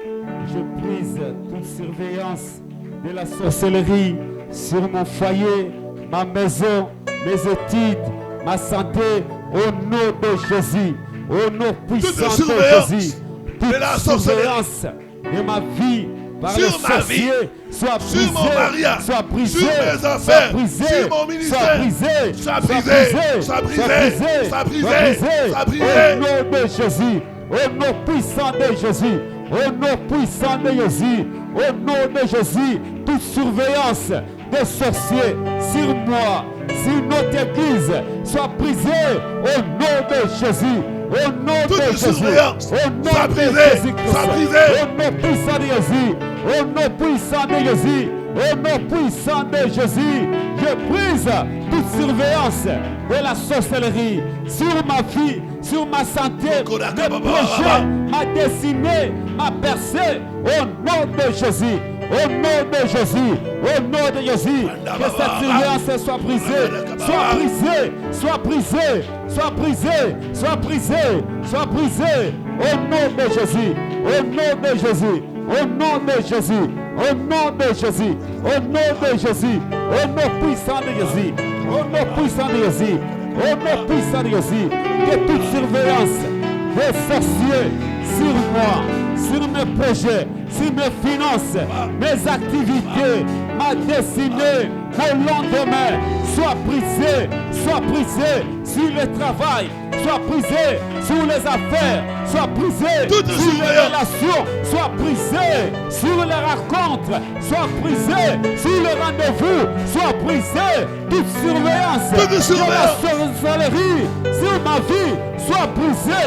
je brise toute surveillance de la sorcellerie sur mon foyer, ma maison, mes études, ma santé. Au nom de Jésus, au nom puissant de Jésus, toute surveillance de ma vie par sur les ma vie, sorciers soit sur brisé, mon mariage, soit brisé, sur mes soit affaires, brisé, sur mon soit ministère, brisé, soit brisé, soit brisé, soit brisé, soit brisé. au nom de Jésus, au nom puissant de Jésus, au nom puissant de Jésus, au nom de Jésus, toute surveillance des sorciers sur moi, sur notre église, soit brisée au nom de Jésus. Au nom Toute de Jésus, surveillance, au nom soit de brisée, Jésus-Christ, soit brisée. au nom puissant de Jésus, au nom puissant de Jésus, au nom puissant de Jésus, je brise toute surveillance de la sorcellerie sur ma vie, sur ma santé, mes projets, ma destinée, ma percée, au nom de Jésus. Au nom de Jésus, au nom de Jésus, que cette surveillance soit brisée, soit brisée, soit brisée, soit brisée, soit brisée, soit brisée, au nom de Jésus, au nom de Jésus, au nom de Jésus, au nom de Jésus, au nom de Jésus, au nom puissant de Jésus, au nom puissant de Jésus, au nom puissant de Jésus, que toute surveillance des sorciers sur moi, sur mes projets, sur mes finances, mes activités, ma destinée, mon lendemain, soit brisé sur le travail, soit brisé sur les affaires, soit brisé sur les relations, soit brisé sur les rencontres, soit brisé sur les rendez-vous, soit brisé toute surveillance de la sorcellerie sur ma vie, soit brisé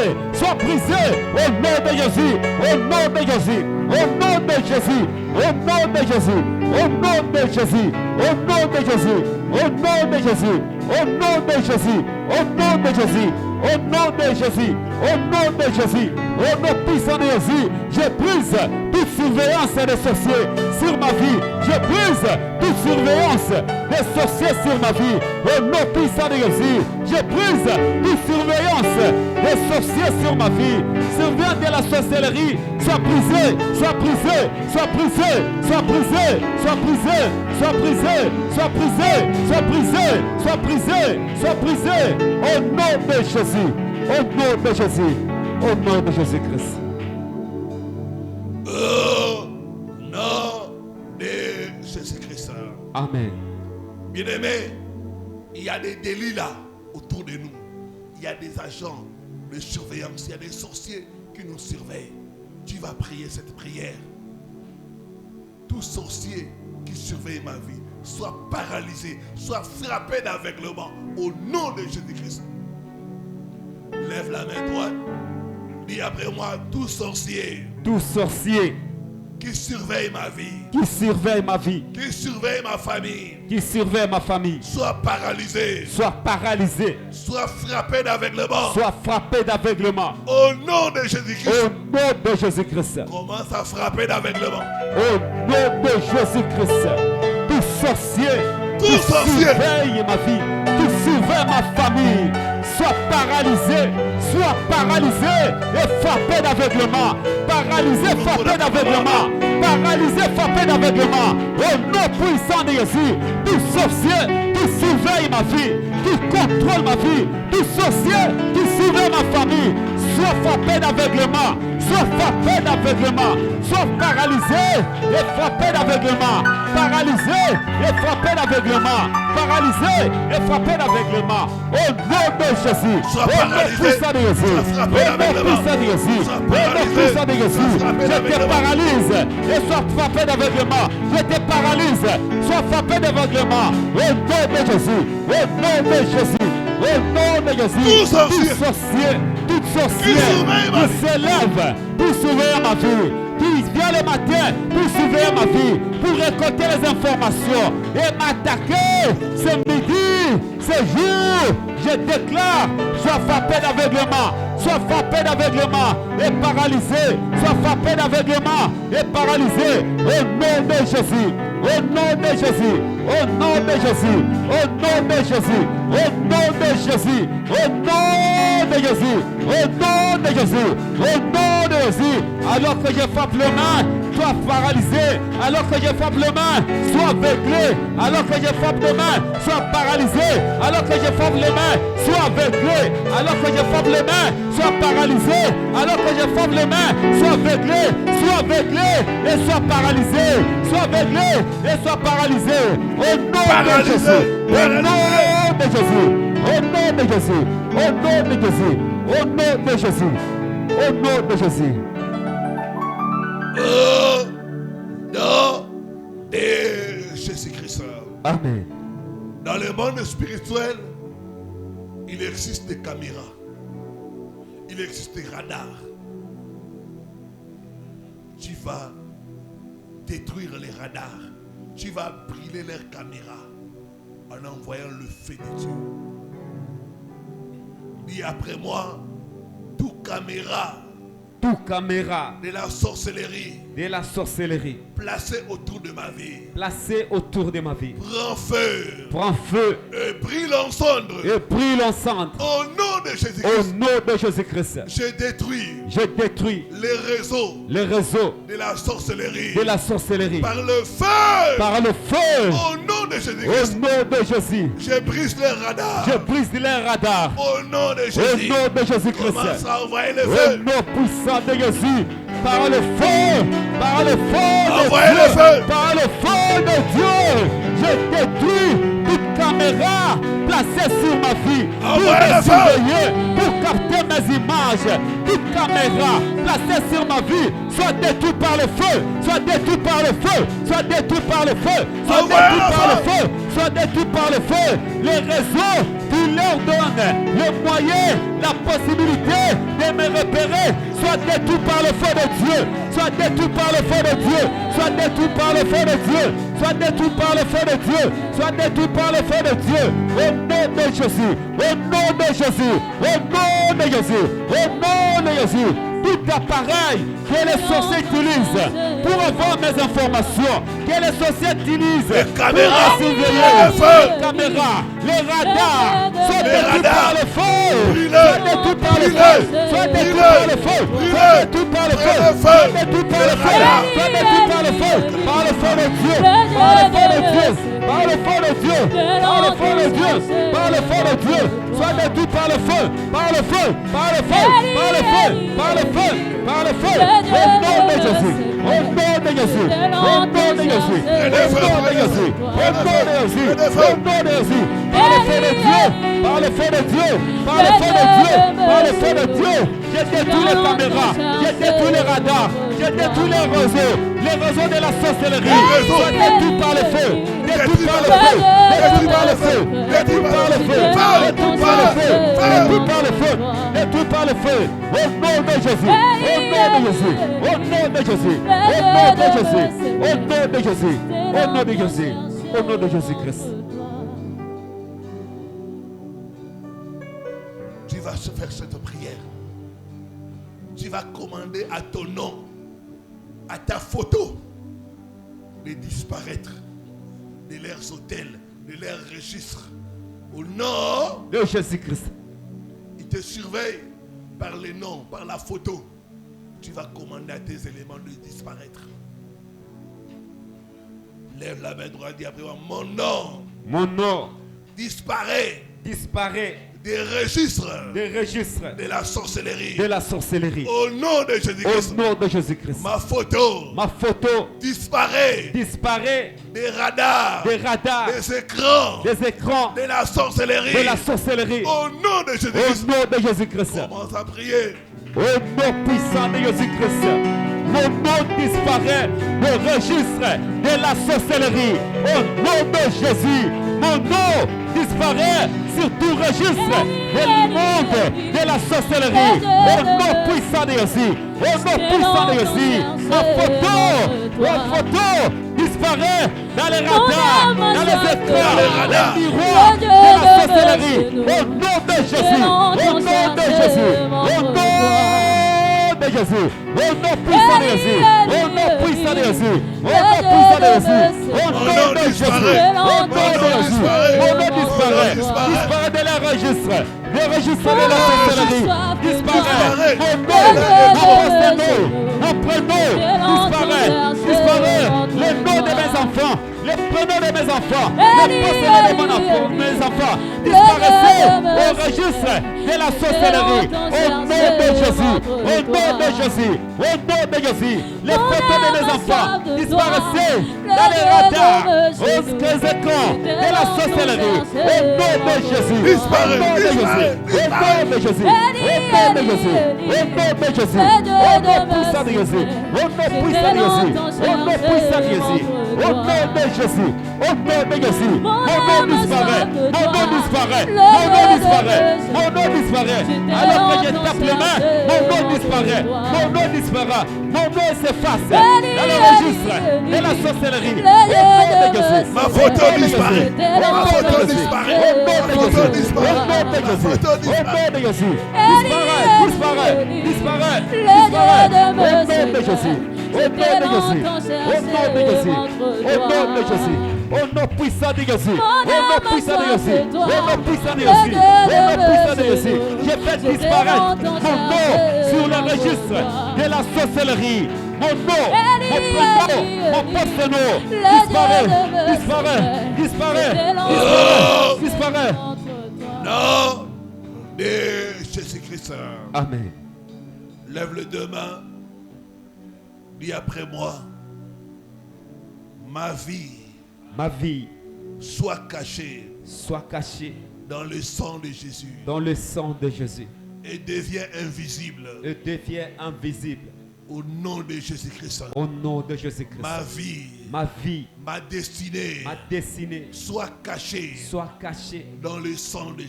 au nom de Jésus, au nom de Jésus, au nom de Jésus, au nom de Jésus, au nom de Jésus, au nom de Jésus, au nom de Jésus, au nom de Jésus, au nom de Jésus, au nom de Jésus, au nom de Jésus, au nom puissant de Jésus, je brise toute surveillance des sorciers sur ma vie, je brise toute surveillance des sorciers sur ma vie, au nom puissant de Jésus, je brise toute surveillance des sorciers sur ma vie, surveillance de la sorcellerie, soit brisé, soit brisé, soit brisé, soit brisé, soit brisé, soit brisé, soit brisé, soit brisé, soit brisé, soit brisé, au nom de Jésus, au nom de Jésus, au nom de Jésus-Christ. Au nom de Jésus-Christ. Amen. Bien-aimés, il y a des délits là autour de nous. Il y a des agents de surveillance, il y a des sorciers qui nous surveillent. Tu vas prier cette prière. Tout sorcier qui surveille ma vie soit paralysé, soit frappé d'aveuglement au nom de Jésus-Christ. Lève la main droite. Dis après moi, tout sorcier qui surveille ma vie, qui surveille ma vie, qui surveille ma famille, qui surveille ma famille, soit paralysé, soit frappé d'aveuglement, soit frappé d'aveuglement. Au nom de Jésus-Christ. Au nom de Jésus-Christ. Commence à frapper d'aveuglement. Au nom de Jésus-Christ. Tout sorcier qui surveille ma vie, qui surveille ma famille, soit paralysé et frappé d'aveuglement. Paralysé, frappé d'aveuglement. Paralysé, frappé d'aveuglement. Au nom puissant de Jésus, tout sorcier qui surveille ma vie, qui contrôle ma vie, tout sorcier qui surveille ma famille, soit frappé d'aveuglement, soit frappé d'aveuglement, soit paralysé et frappé d'aveuglement. Paralysé et frappé d'aveuglement. Paralysé et frappé d'aveuglement. Au nom de Jésus. Au nom puissant de Jésus. Au nom puissant de Jésus. Au nom puissant de Jésus. Je te paralyse et sois frappé d'aveuglement. Je te paralyse. Sois frappé d'aveuglement. Au nom de Jésus. Au nom de Jésus. Au nom de Jésus. Tout sorcier qui s'élève pour surveiller ma vie, qui vient le matin pour surveiller ma vie, pour récolter les informations et m'attaquer ce midi, ce jour, je déclare, sois frappé d'aveuglement, sois frappé d'aveuglement et paralysé, sois frappé d'aveuglement et paralysé au nom de Jésus, Au nom de Jésus. Au nom de Jésus. Au nom de Jésus. Au nom de Jésus. Au nom de Jésus. Au nom de Jésus. Au nom de Jésus. Alors que je frappe les mains, sois paralysé. Alors que je frappe les mains, sois aveuglé. Alors que je frappe les mains, sois paralysé. Alors que je frappe les mains, sois aveuglé. Alors que je frappe les mains, sois paralysé. Alors que je frappe les mains, sois aveuglé. Sois aveuglé et sois paralysé. Sois aveuglé et sois paralysé. Au nom de Jésus. Au nom de Jésus. Au nom de Jésus. Au nom de Jésus. Au nom de Jésus. Au nom de Jésus. Au nom de Jésus-Christ. Amen. Dans le monde spirituel, il existe des caméras. Il existe des radars. Tu vas détruire les radars. Tu vas brûler leurs caméras en envoyant le feu de Dieu. Dis après moi, toute caméra de la sorcellerie placée autour de ma vie, prends feu et brille en cendres. Au nom de Jésus-Christ, je détruis les réseaux de la sorcellerie par le feu. Au nom de Jésus-Christ, je brise les radars. Au nom de Jésus-Christ, commence à envoyer le feu. Au nom puissant de Jésus, par le feu, envoyez le feu. Par le feu de Dieu, je détruis toute caméra placée sur ma vie pour me surveiller, pour capter mes images. Toute caméra placée sur ma vie soit détruite par le feu, soit détruite par le feu, soit détruite par le feu, soit détruite par le feu, soit détruite par le feu. Les réseaux qui leur donnent le moyen, la possibilité de me repérer, soit détruit par le feu de Dieu, soit détruit par le feu de Dieu, soit détruit par le feu de Dieu, soit détruit par le feu de Dieu, soit détruit par le feu de Dieu. Au nom de Jésus, au nom de Jésus, au nom de Jésus, au nom de Jésus. Tout appareil que les sorciers utilisent pour avoir mes informations, que les sorciers utilisent les caméras, pour surveiller, les caméras, les radars, soit détruits par le feu, soit détruits par le feu, soit détruits par le feu, soit détruits par le feu, soit détruits par le feu, soit détruits par le feu, par le feu de Dieu, par le feu de Dieu, par le feu de Dieu, par le feu de Dieu, par le feu de Dieu, soit détruit par le feu, par le feu, par le feu, par le feu, par le feu. Par le feu, au nom de Jésus, au nom de Jésus, au nom de Jésus, au nom de Jésus, au nom de Jésus, au nom de Jésus, par le feu de Dieu, par le feu de Dieu, par le feu de Dieu, par le feu de Dieu, j'ai détruit les caméras, j'ai détruit les radars, j'ai détruit les réseaux de la sorcellerie, soient détruits par le feu, détruits par le feu, détruits par le feu, détruits par le feu, détruits par le feu, détruits par le feu, détruits par le feu, au nom de Jésus, au nom de Jésus, au nom de Jésus, au nom de Jésus, au nom de Jésus, au nom de Jésus, au nom de Jésus-Christ. Tu vas faire cette prière. Tu vas commander à ton nom, à ta photo, de disparaître de leurs hôtels, de leurs registres. Au nom de Jésus-Christ. Ils te surveillent par les noms, par la photo. Tu vas commander à tes éléments de disparaître. Lève la main droite, dis après moi, mon nom disparaît des registres de la sorcellerie. Au nom de Jésus-Christ. Au nom de Jésus-Christ. Ma photo disparaît des radars, des écrans de la sorcellerie. Au nom de Jésus-Christ. Au nom de Jésus-Christ. Commence à prier. Au nom puissant de Jésus-Christ. Mon nom disparaît du registre de la sorcellerie. Au nom de Jésus, mon nom disparaît sur tout registre du monde de la sorcellerie. Au nom puissant de Jésus, au nom puissant de Jésus, ma photo disparaît dans les radars, dans les écrans, les miroirs de la sorcellerie. Au nom de Jésus, au nom de Jésus, au nom de Jésus, au nom puissant de Jésus, au nom puissant de Jésus, au nom puissant de de Jésus. Au nom de Jésus. Au nom de Jésus. Mon nom disparaît. Disparaît de les registres. Les registres de la sorcellerie. Disparaît. Mon nom, mon prénom disparaît. Disparaît. Le nom de mes enfants. Les prénoms de mes enfants. Les possédés de mes enfants. Disparaissez au registre de la sorcellerie. Au nom de Jésus. Au nom de Jésus. Au nom de Jésus. Les photos de mes enfants. Disparaissez dans les radars. Aux écrans de la sorcellerie. Au nom de Jésus. Disparaît. Au nom de Jésus. Au nom de Jésus. Au nom de Jésus. Au nom puissant de Jésus. Au nom puissant de Jésus. Au nom puissant de Jésus. Au nom de Jésus. Au nom de Jésus. Mon nom disparaît. Mon nom disparaît. Mon nom disparaît. Mon nom disparaît. Alors que je tape les mains, mon nom disparaît. Mon nom disparaît. Mon nom s'efface dans le registre de la sorcellerie. Au nom de Jésus. Ma photo disparaît. Ma photo disparaît. Au nom de Ma photo Jésus. disparaît. Au nom de Jésus. Ma photo Au disparaît. nom de Jésus. Disparaît. Disparaît. Disparaît. Disparaît. Au nom de Jésus. Au nom de Jésus. Au nom de Jésus. Au nom de Jésus. Au nom puissant de Jésus. Au nom puissant de Jésus. Au nom puissant de Jésus. Au nom puissant de Jésus. Je fais disparaître mon nom sur le registre de la sorcellerie. Mon nom, mon prénom, mon poste-nom disparaît. Disparaît. Disparaît. Disparaît. Disparaît. Nom de Jésus-Christ. Amen. Lève les deux mains. Dis après moi. Ma vie soit cachée dans le sang de Jésus et devient invisible au nom de Jésus-Christ. Ma vie, ma destinée soit cachée dans le sang de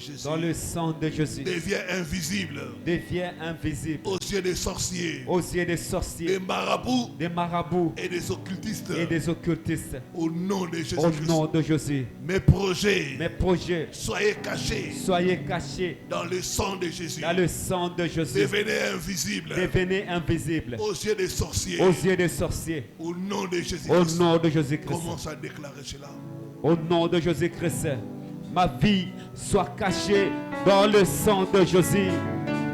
Jésus. Devient invisible aux yeux des sorciers, des marabouts et des occultistes. Au nom de Jésus-Christ. Mes projets, soyez cachés dans le sang de Jésus. Devenez invisible aux yeux des sorciers. Au nom de Jésus-Christ. Commence à déclarer cela. Au nom de Jésus-Christ, ma vie soit cachée dans le sang de Jésus.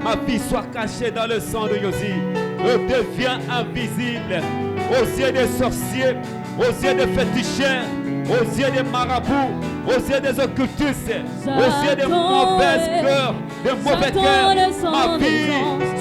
Ma vie soit cachée dans le sang de Jésus. Je deviens invisible aux yeux des sorciers, aux yeux des féticheurs, aux yeux des marabouts, aux yeux des occultistes, aux yeux des mauvais cœurs, Ma vie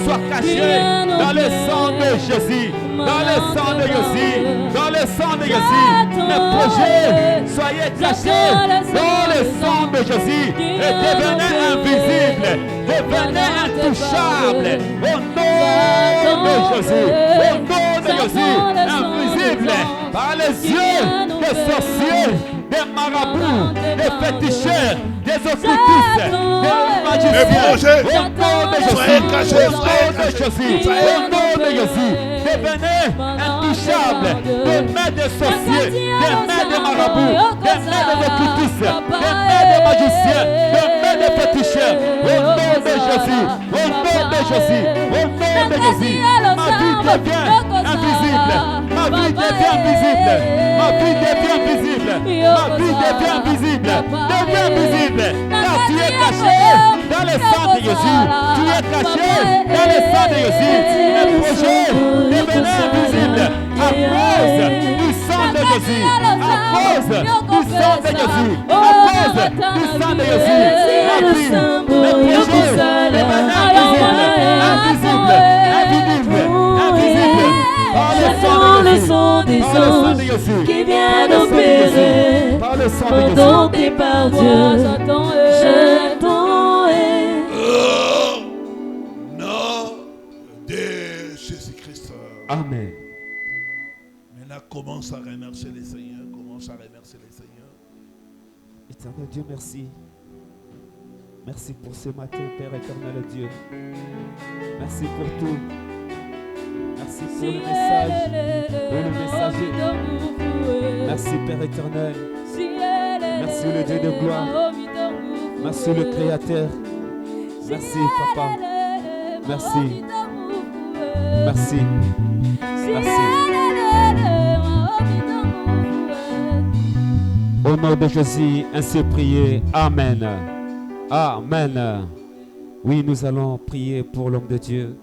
soit cachée dans le sang de Jésus. Dans le sang de Jésus. Dans le sang de Jésus. Mes projets, soyez cachés dans le sang de Jésus. Et devenez invisibles. Devenez intouchables. Au nom de Jésus. Au nom de Jésus. Invisibles par les yeux des sorciers, des marabouts, des féticheurs, des occultistes, des magiciens. Au nom de Jésus. Au nom de Jésus. Au nom de Jésus. Devenez intouchables. Des mains des sorciers, des mains des marabouts, des mains des occultistes, des mains des magiciens, des mains des féticheurs. Au nom de Jésus. Au nom de Jésus. Au nom de Jésus. Ma vie devient invisible. Ma vie devient invisible. Ma vie devient invisible. Ma vie devient invisible. Devient invisible. Car tu es caché dans le sang de Jésus. Tu es caché dans le sang de Jésus. Les projets devenaient invisibles à cause du sang de Jésus. À cause du sang de Jésus. À cause du sang de Jésus. Ma vie, les projets devenaient invisibles. Invisibles. Invisibles. Invisibles. Par le sang des anges qui viennent opérer mandé par Dieu, je t'en hais. Nom de Jésus-Christ. Amen. Maintenant, commence à remercier les Seigneurs. Commence à remercier les Seigneurs. Éternel Dieu, merci. Merci pour ce matin, Père éternel Dieu. Merci pour tout. Merci pour le message et le messager. Merci Père éternel. Merci le Dieu de gloire. Merci le Créateur. Merci Papa. Merci. Merci. Merci. Au nom de Jésus, ainsi prié. Amen. Amen. Oui, nous allons prier pour l'homme de Dieu.